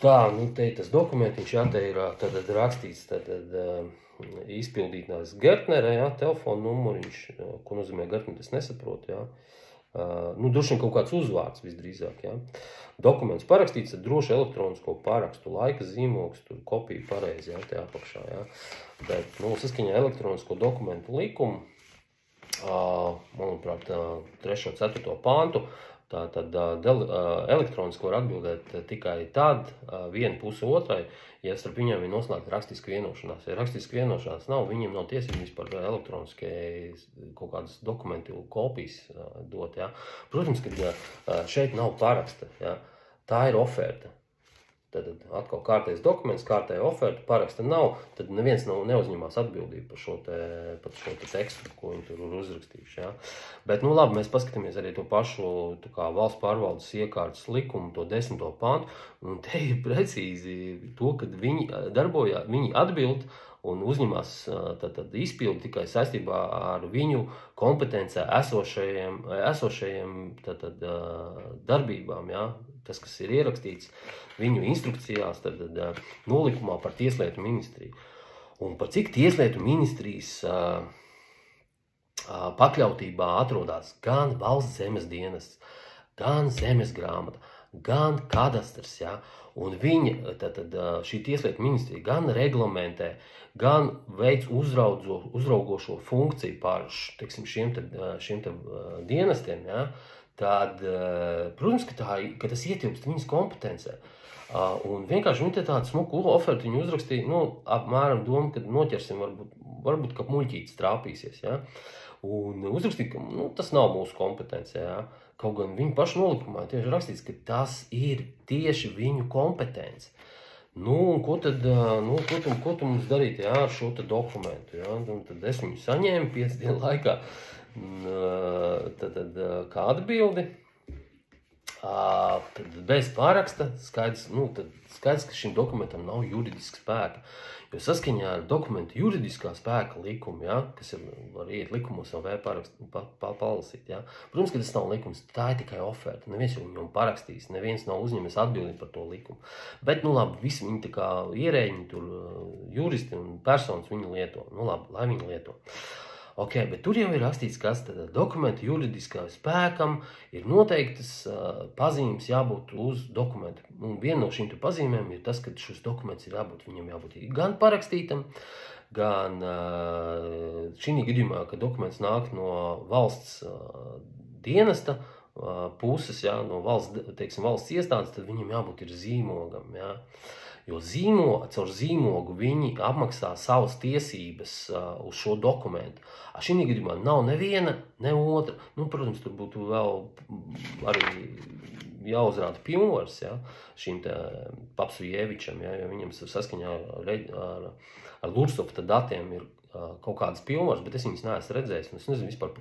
Tā, te ir tas dokumentiņš, te ir rakstīts, izpildītājs Gertnerē, telefona numuriņš, ko nozīmē Gertner, es nesaprotu, droši vien kaut kāds uzvārds visdrīzāk, Dokuments parakstīts ar droši elektronisko parakstu, laika zīmogs, tur kopija pareizi, te apakšā, Bet, saskaņā elektronisko dokumentu likumu, manuprāt, 3. 4. pantu, Tātad elektroniski var atbildēt tikai tad viena puse otrai, ja starp viņiem ir noslēgta rakstiska vienošanās. Ja rakstiska vienošanās nav, viņiem nav tiesības par elektroniskai kaut kādas dokumentu kopijas dot. Protams, ka šeit nav paraksta. Tā ir oferta. Tad atkal kārtējs dokuments, kārtēja oferta, paraksta nav, tad neviens neuzņemās atbildību par šo te tekstu, ko viņi tur ir uzrakstījuši. Bet, labi, mēs paskatāmies arī to pašu valsts pārvaldes iekārtas likumu, to 10. pantu, un te ir precīzi to, kad viņi atbild un uzņemās tad izpildi tikai saistībā ar viņu kompetencē esošajiem darbībām, ja? Tas, kas ir ierakstīts viņu instrukcijās, tad nolikumā par Tieslietu ministriju. Un par cik Tieslietu ministrijas pakļautībā atrodas gan valsts zemes dienests, gan zemes grāmata, gan kadastrs, ja? Un viņa, šī Tieslietu ministrija gan reglamentē, gan veids uzraugošo funkciju pār šiem dienestiem, ja? Tad, protams, ka tas ietilpst viņas kompetencē. Un vienkārši viņi tādu smuku ofertu viņi uzrakstīja, apmēram doma, ka noķersim, varbūt ka muļķītis trāpīsies, ja? Un uzrakstīja, ka tas nav mūsu kompetencē, ja? Kaut gan viņu pašu nolikumā tieši rakstīts, ka tas ir tieši viņu kompetence. Un ko tad mums darīt, ja, ar šo dokumentu? Ja? Un tad es viņu saņēmu 5 dienu laikā kā atbildi. Bez pāraksta skaidrs, ka šim dokumentam nav juridiska spēka. Jo saskaņā ar dokumentu juridiskā spēka likumu, ja, kas var iet likumos jau palasīt, ja. Protams, ka tas nav likums, tā ir tikai oferta. Neviens jau viņam parakstīs, neviens nav uzņemies atbildību par to likumu. Bet, labi, visi viņi tā kā ierēģi, tur juristi un personas viņu lieto. Labi, lai viņi lieto. Ok, bet tur jau ir rakstīts, kas tad dokumentu juridiskā spēkam ir noteiktas pazīmes jābūt uz dokumentu. Un viena no šīm pazīmēm ir tas, ka šis dokuments viņam jābūt gan parakstītam, gan šī gadījumā, ka dokuments nāk no valsts dienesta puses, ja, no valsts iestādes, tad viņam jābūt ir zīmogam, ja. Jo caur zīmogu viņi apmaksā savas tiesības uz šo dokumentu. Šī gadījumā nav neviena, ne otra. Protams, tur būtu vēl arī jāuzrāda pilnvars, ja, šim te Papsujevičam, ja, jo viņam saskaņā ar Lursofta datiem ir kaut kādas pilnvars, bet es viņas neesmu redzējis. Es nezinu vispār,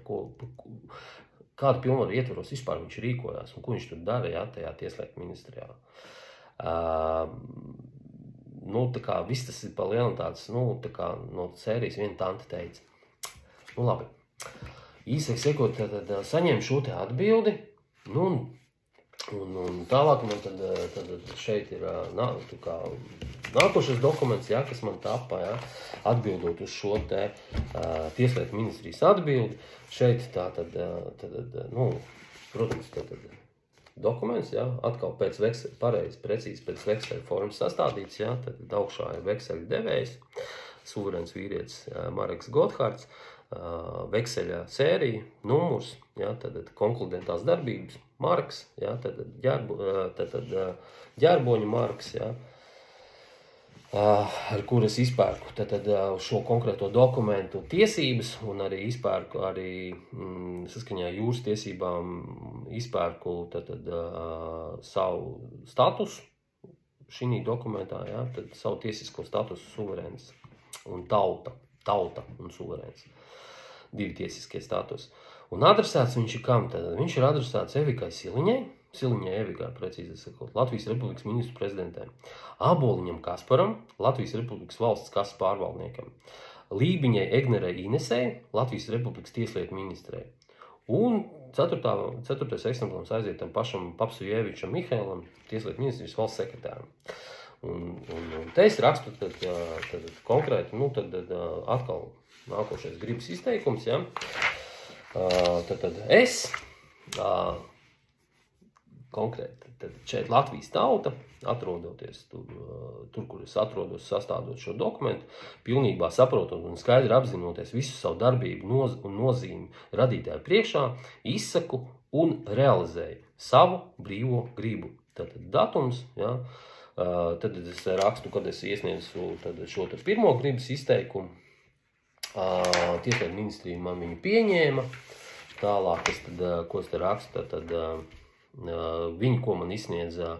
kādu pilnvaru ietvaros vispār viņš rīkojās un ko viņš tur dara, ja, tajā Tieslietu ministrijā. Tā kā viss tas ir pa lielu tāds, tā kā no sērijas viena tante teica. Labi. Īsāk sekot, tad saņēmu šo te atbildi, un tālāk man tad šeit ir nākošais dokuments, ja, kas man tapā, ja, atbildot uz šo te Tieslietu ministrijas atbildi. Šeit protams, dokuments, ja, atkal pēc precīzi pēc vekseļa formas sastādīts, ja, tad augšā ir vekseļa devējs, suverēns vīrietis Mareks Gotthārds, vekseļa sērija, numurs, ja, tad konkludentās darbības marks, ja, tad ģērboņa marks, ja, ar kuras izpērku šo konkrēto dokumentu tiesības un arī izpērku saskaņā jūras tiesībām izpērku savu statusu šī dokumentā, ja, tad savu tiesisko statusu suverēns un tauta un suverēns. 2 tiesiskie statusi. Un adresēts viņš ir kam? Tad viņš ir adresēts Evikai Siliņai Evikai, precīzi sakot, Latvijas Republikas ministru prezidentēm, Āboliņam Kasparam, Latvijas Republikas valsts kases pārvaldniekam, Lībiņai Egnerei Inesei, Latvijas Republikas tieslietu ministrei, un 4. eksemplārs aiziet tam pašam Papsujevičam Mihēlam, tieslietu ministrijas valsts sekretāram. Un te es rakstu tad konkrēti, atkal nākošais gribas izteikums, ja. Tad es konkrēti, tad šeit Latvijas tauta, atrodoties tur, kur es atrodos sastādot šo dokumentu, pilnībā saprotot un skaidri apzinoties visu savu darbību un nozīmi radītāju priekšā, izsaku un realizēju savu brīvo gribu. Tad datums, ja, tad es rakstu, kad es iesniedzu šo pirmo gribas izteikumu. Tieslietu ministrija man viņu pieņēma. Tālāk, ko es te rakstu, tad viņi, ko man izsniedza,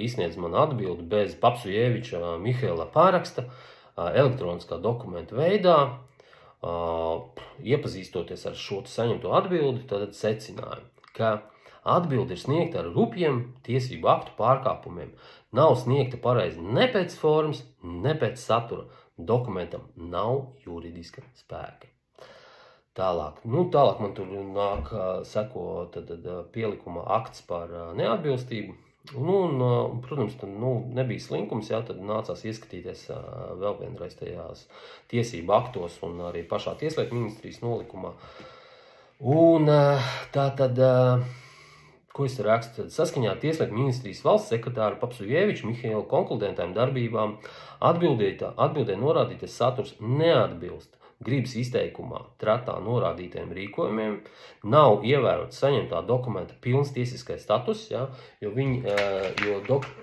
izsniedz man atbildi bez Papsujeviča Mihēla pāraksta, elektroniskā dokumenta veidā, iepazīstoties ar šo saņemto atbildi, tad secinājumu, ka Atbilde ir sniegta ar rupjiem tiesību aktu pārkāpumiem. Nav sniegta pareizi ne pēc formas, ne pēc satura. Dokumentam nav juridiska spēka. Tālāk man tur nāk seko pielikuma akts par neatbilstību. Protams, nebija slinkums, tad nācās ieskatīties vēl vienreiz tajās tiesību aktos un arī pašā Tieslietu ministrijas nolikumā. Un ko es rakstu? Saskaņā ar Tieslietu ministrijas valsts sekretāru Papsujeviča Mihaila konkludentām darbībām atbildē norādītais saturs neatbilst gribas izteikumā tratā norādītajiem rīkojumiem, nav ievērots saņemtā dokumenta pilns tiesiskais status, jo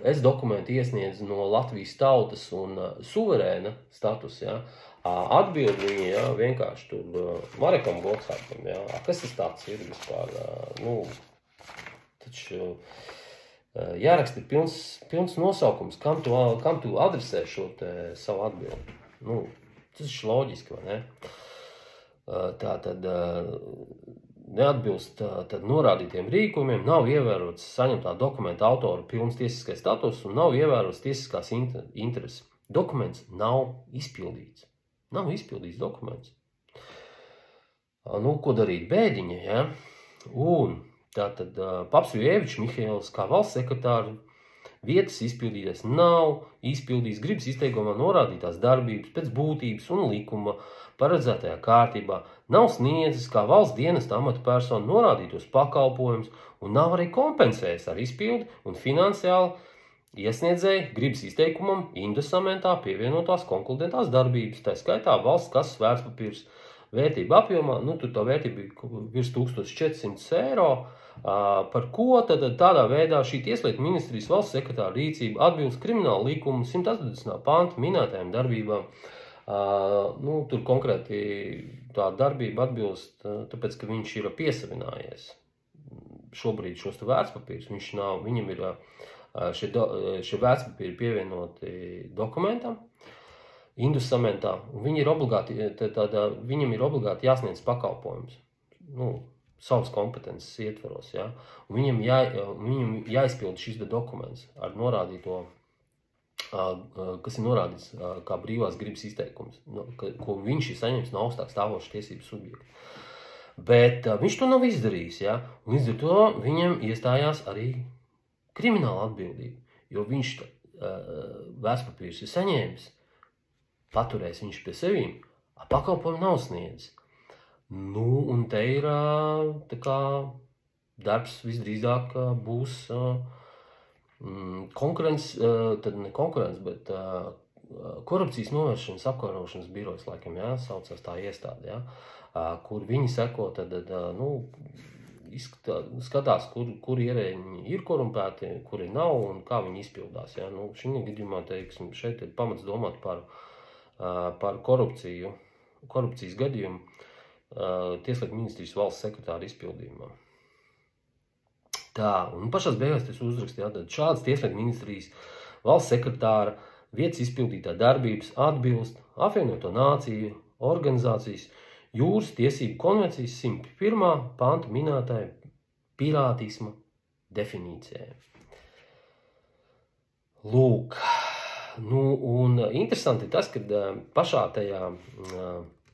es dokumentu iesniedzu no Latvijas tautas un suverēna status, atbildi viņi, vienkārši tur Marekam Gotthardam, kas tas tāds ir vispār, taču jāraksta pilns nosaukums, kam tu adresē šo savu atbildi. Tas ir loģiski, vai ne? Tātad neatbilst norādītiem rīkumiem, nav ievērots saņemtā dokumenta autora pilns tiesiskais status un nav ievērots tiesiskās intereses. Dokuments nav izpildīts. Nav izpildīts dokuments. Ko darīt? Bēdiņa, Un tātad Papsujevičs Mihails kā valsts sekretārs vietas izpildītājs nav izpildījis gribas izteikumā norādītās darbības pēc būtības un likuma paredzētajā kārtībā, nav sniedzis kā valsts dienesta amatpersona norādītos pakalpojumus un nav arī kompensējis ar izpildi un finansiāli iesniedzēju gribas izteikumam indesamentā pievienotās konkludentās darbības, tā skaitā valsts kases vērtspapīrs vērtība apjomā, tur tā vērtība bija virs 1400 eiro, par ko tad tādā veidā šī Tieslietu ministrijas valsts sekretāra rīcība atbilst krimināla likuma 180. panta minētajām darbībām. Tur konkrēti tā darbība atbilst, tāpēc, ka viņš ir piesavinājies šobrīd šos vērtspapīrus. Viņam ir šie vērtspapīri pievienoti dokumentam, indesamentā, un viņam ir obligāti jāsniedz pakalpojums. Savas kompetences ietvaros, un viņam jāizpild šis dokuments ar norādīto, kas ir norādīts kā brīvās gribas izteikums, ko viņš ir saņems no augstāk stāvoša tiesības subjekta. Bet viņš to nav izdarījis, un līdz ar to viņam iestājās arī krimināla atbildība, jo viņš vērtspapīrus ir saņēmis, paturēs viņš pie sevīm, pakalpojumu nav sniedzis. Un te ir darbs visdrīzāk būs bet korupcijas novēršanas apkarošanas birojas, laikam, saucās tā iestāde, kur viņi seko, skatās, kur ierēģi ir korumpēti, kuri nav un kā viņi izpildās. Šī gadījumā, teiksim, šeit ir pamats domāt par korupcijas gadījumu Tieslietu ministrijas valsts sekretāra izpildījumā. Un pašās beigās tas uzrakstīja, šāds Tieslietu ministrijas valsts sekretāra vietas izpildītā darbības atbilst apvienoto nāciju organizācijas jūras tiesību konvencijas 101. panta minētāja pirātisma definīcijai. Lūk, un interesanti tas, ka pašā tajā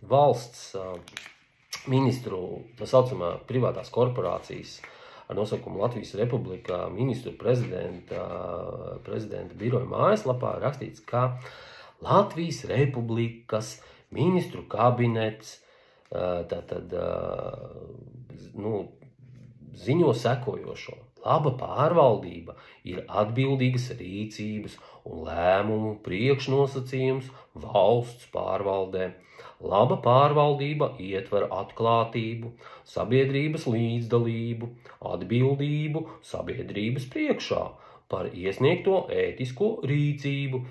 valsts ministru, tā saucamā privātās korporācijas ar nosaukumu Latvijas Republikā ministru prezidenta biroja mājaslapā rakstīts, ka Latvijas Republikas ministru kabinets ziņo sekojošo. Laba pārvaldība ir atbildīgas rīcības un lēmumu priekšnosacījums valsts pārvaldē. Laba pārvaldība ietver atklātību, sabiedrības līdzdalību, atbildību sabiedrības priekšā par iesniegto ētisko rīcību,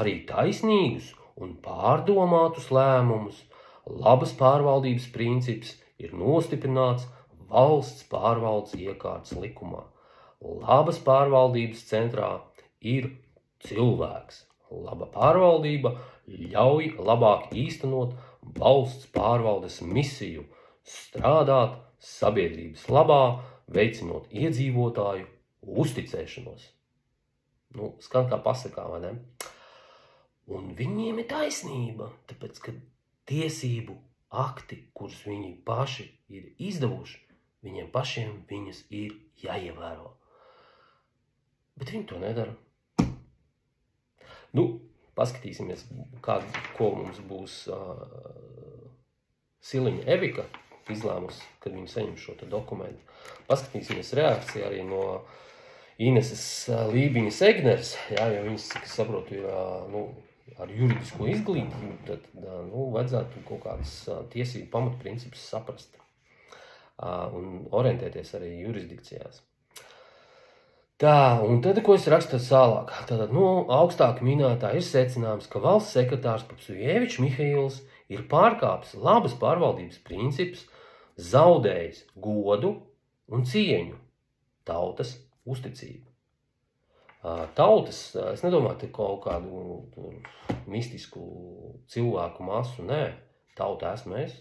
arī taisnīgus un pārdomātus lēmumus. Labas pārvaldības princips ir nostiprināts valsts pārvaldes iekārtas likumā. Labas pārvaldības centrā ir cilvēks. Laba pārvaldība ļauj labāk īstenot valsts pārvaldes misiju, strādāt sabiedrības labā, veicinot iedzīvotāju uzticēšanos. Skan kā pasakā, vai ne? Un viņiem ir taisnība, tāpēc, ka tiesību akti, kurus viņi paši ir izdevuši, viņiem pašiem viņas ir jāievēro. Bet viņi to nedara. Paskatīsimies, ko mums būs Siliņa Evika izlēmusi, kad viņi saņem šo dokumentu. Paskatīsimies reakciju arī no Ineses Lībiņas Egners, jo viņas, cik es saprotu, ir ar juridisko izglītību, tad vajadzētu kaut kādas tiesību pamatprincipus saprast un orientēties arī jurisdikcijās. Tā, un tad, ko es rakstu tālāk? Tātad, augstāk minētā ir secinājums, ka valsts sekretārs Papsujevičs Mihails ir pārkāpis labas pārvaldības principus, zaudējis godu un cieņu, tautas uzticību. Tautas, es nedomāju, kaut kādu mistisku cilvēku masu, nē, tauta esmu es.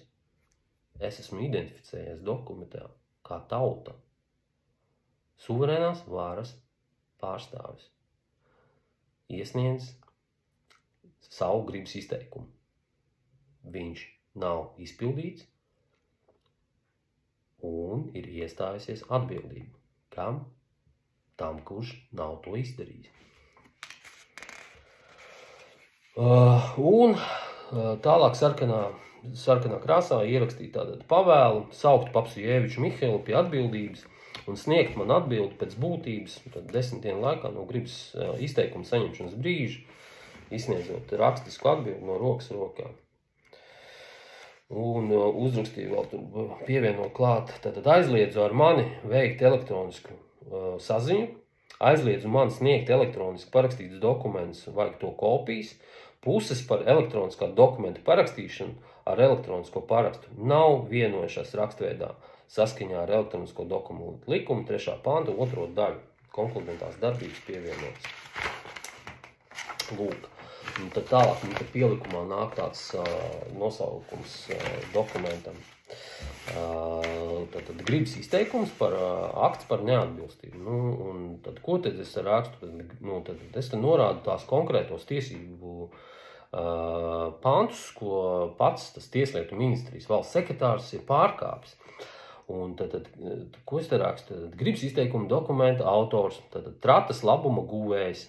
Es esmu identificējies dokumentā kā tauta. Suverēnās varas pārstāvis. Iesniedz savu gribas izteikumu. Viņš nav izpildīts un ir iestājusies atbildība. Kam? Tam, kurš nav to izdarījis. Un tālāk sarkanā krāsā ierakstīt tātad pavēlu, saukt Papsujeviču Mihailu pie atbildības un sniegt man atbildi pēc būtības, tad 10 dienu laikā no gribas izteikuma saņemšanas brīža, izsniedzot rakstisku atbildi no rokas rokā. Un uzrakstīju vēl tur pievienot klāt, tātad aizliedzu ar mani veikt elektronisku saziņu, aizliedzu man sniegt elektroniski parakstītus dokumentus, vajag to kopijas, puses par elektroniskā dokumenta parakstīšanu ar elektronisko parakstu nav vienojušās rakstveidā saskaņā ar elektronisko dokumentu likumu 3. panta 2. daļu. Konkludentās darbības pievienotas. Lūk. Un tad tālāk, tad pielikumā nāk tāds nosaukums dokumentam. Tad gribas izteikums par akts par neatbilstību. Un tad ko tad es rakstu? Tad es te norādu tās konkrētos tiesību pantus, ko pats tas Tieslietu ministrijas valsts sekretārs ir pārkāpis. Un tad ko es te rakstu? Gribas izteikuma dokumenta autors, tad tratas labuma guvējs,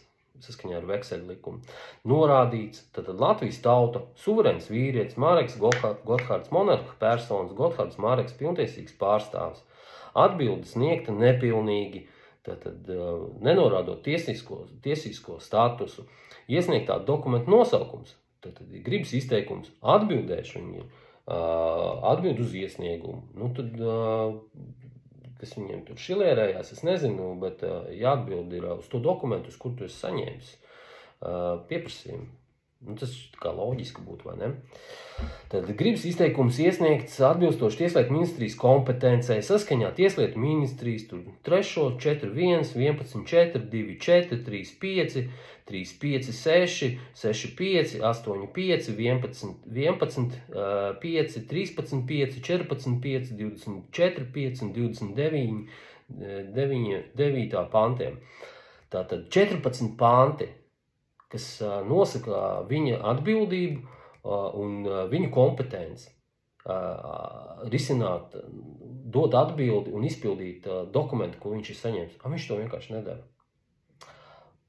saskaņā ar vekseļu likumu, norādīts, tad Latvijas tauta, suverēns vīrietis, Mareks Gotthārds monarha personas, Gotthārds Mareks pilntiesīgs pārstāvis. Atbildi sniegta nepilnīgi, tad nenorādot tiesisko statusu, iesniegtā dokumenta nosaukums, tad gribas izteikums, atbildēšu viņi ir, atbild uz iesniegumu. Tad, kas viņiem tur šilierējās, es nezinu, bet jāatbild ir uz to dokumentu, uz kur tu esi saņēmis pieprasījumu. Tas kā loģiski būtu, vai ne? Tad gribas izteikums iesniegts atbilstoši Tieslietu ministrijas kompetencei saskaņā Tieslietu ministrijas 3, 4, 1, 11, 4, 2, 4, 3, 5, 3, 5, 6, 6, 5, 8, 5, 11, 11, 5, 13, 5, 14, 5, 24, 5 un 29 pantiem. Tātad 14 panti, kas nosaka viņa atbildību un viņu kompetenci risināt, dot atbildi un izpildīt dokumentu, ko viņš ir saņēmis. Viņš to vienkārši nedara.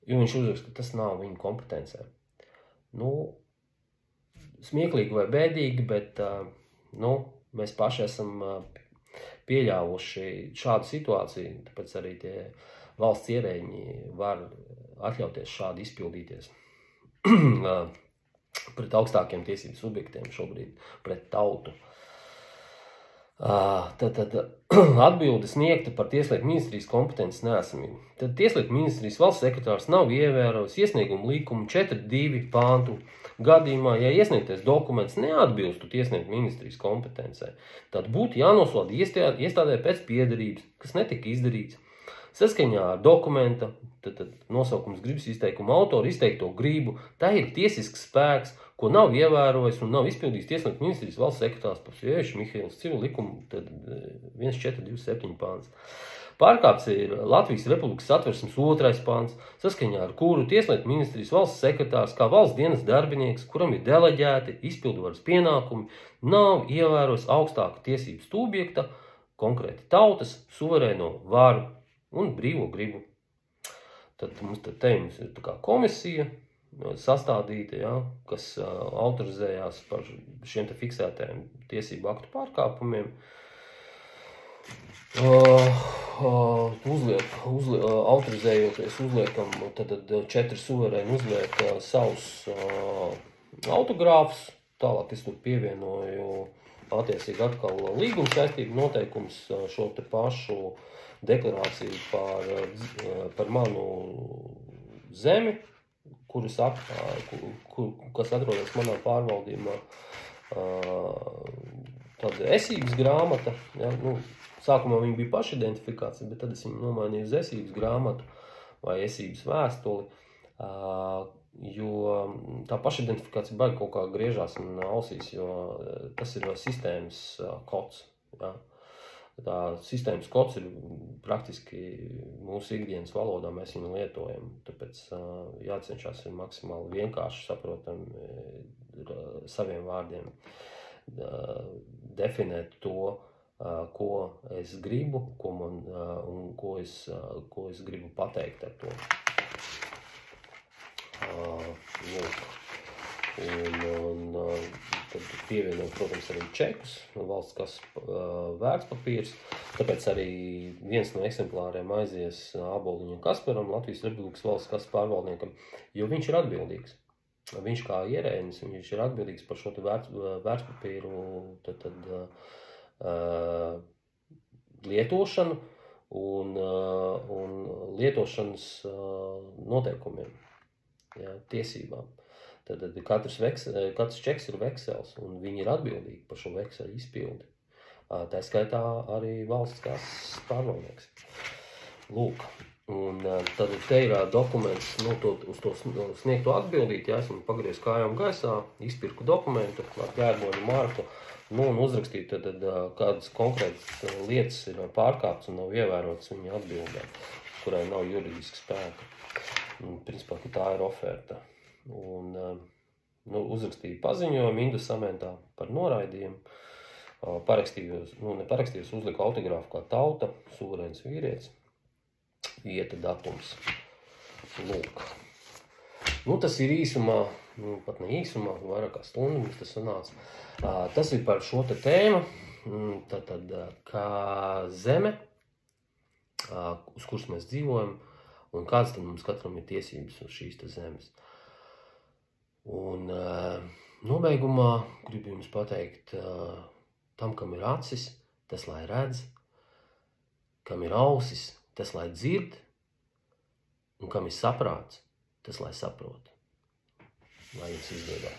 Jo viņš uzraksta, ka tas nav viņa kompetencē. Smieklīgi vai bēdīgi, bet mēs paši esam pieļāvuši šādu situāciju, tāpēc arī tie valsts ierēģi var atļauties šādi izpildīties pret augstākiem tiesību subjektiem šobrīd, pret tautu. Tad atbildi sniegta par Tieslietu ministrijas kompetences neesamību. Tad Tieslietu ministrijas valsts sekretārs nav ievērojis iesniegumu likumu 4.2 pāntu gadījumā, ja iesniegtais dokuments neatbilstu Tieslietu ministrijas kompetencei, tad būtu jānosoda iestādē pēc piederības, kas netika izdarīts. Saskaņā ar dokumenta nosaukums gribas izteikuma autori izteikto gribu, tā ir tiesisks spēks, ko nav ievērojis un nav izpildījis Tieslietu ministrijas valsts sekretārs Papsievičs Mihails civil likumu 1427 pāns. Pārkāpts ir Latvijas Republikas Satversmes 2. pāns, saskaņā ar kuru Tieslietu ministrijas valsts sekretārs kā valsts dienas darbinieks, kuram ir deleģēti izpildvaras pienākumi, nav ievērojis augstāka tiesību subjekta, konkrēti tautas, suverēno varu un brīvo gribu. Tad mums te ir tā kā komisija sastādīta, ja, kas autorizējās par šiem te fiksētajiem tiesību aktu pārkāpumiem. Autorizējoties uzliekam, tad 4 suverēni uzliek savus autogrāfus, tālāk es tur pievienoju attiecīgi atkal līguma saistību noteikums, šo te pašu deklarāciju par manu zemi, kas atrodas manā pārvaldījumā, tāda esības grāmata, ja, sākumā viņa bija pašidentifikācija, bet tad es viņu nomainīju uz esības grāmatu vai esības vēstuli, jo tā pašidentifikācija baigi kaut kā griežās un ausīs, jo tas ir sistēmas kods. Ja. Tā sistēmas kods ir praktiski mūsu ikdienas valodā, mēs viņu lietojam, tāpēc jācenšas ir maksimāli vienkārši saprotam saviem vārdiem definēt to, ko es gribu, un ko es gribu pateikt ar to. Tad pievienot, protams, arī čekus, valsts kasas vērtspapīrs, tāpēc arī viens no eksemplāriem aizies Aboliņam Kasparam, Latvijas Republikas valsts kasas pārvaldniekam, jo viņš ir atbildīgs. Viņš kā ierēdnis, viņš ir atbildīgs par šo vērtspapīru lietošanu un lietošanas noteikumiem. Ja, tiesībām. Tad katrs čeks ir veksels, un viņi ir atbildīgi par šo vekselu izpildi. Tā skaitā arī valsts kasas pārvaldnieks. Lūk, un tad te ir dokuments, uz to sniegto atbildīt, ja esmu pagriez kājām gaisā, izpirku dokumentu ar ģērboņu marku, un uzrakstīju tad kādas konkrētas lietas ir pārkāptas un nav ievērotas viņa atbildē, kurai nav juridiska spēka. Principā, ka tā ir oferta. Un uzrakstīju paziņojumu Indusamentā par noraidījumu. Neparakstījos, uzliku autogrāfu kā tauta, suverēns vīrietis, vieta, datums. Lūk. Tas ir īsumā, pat ne īsumā, vairāk kā stundu mums tas sanāca. Tas ir par šo te tēmu, tātad kā zeme, uz kuras mēs dzīvojam, un kāds tad mums katram ir tiesības uz šīs te zemes. Un nobeigumā gribu jums pateikt, tam, kam ir acis, tas lai redz, kam ir ausis, tas lai dzird, un kam ir saprāts, tas lai saprot. Lai jums izdodas.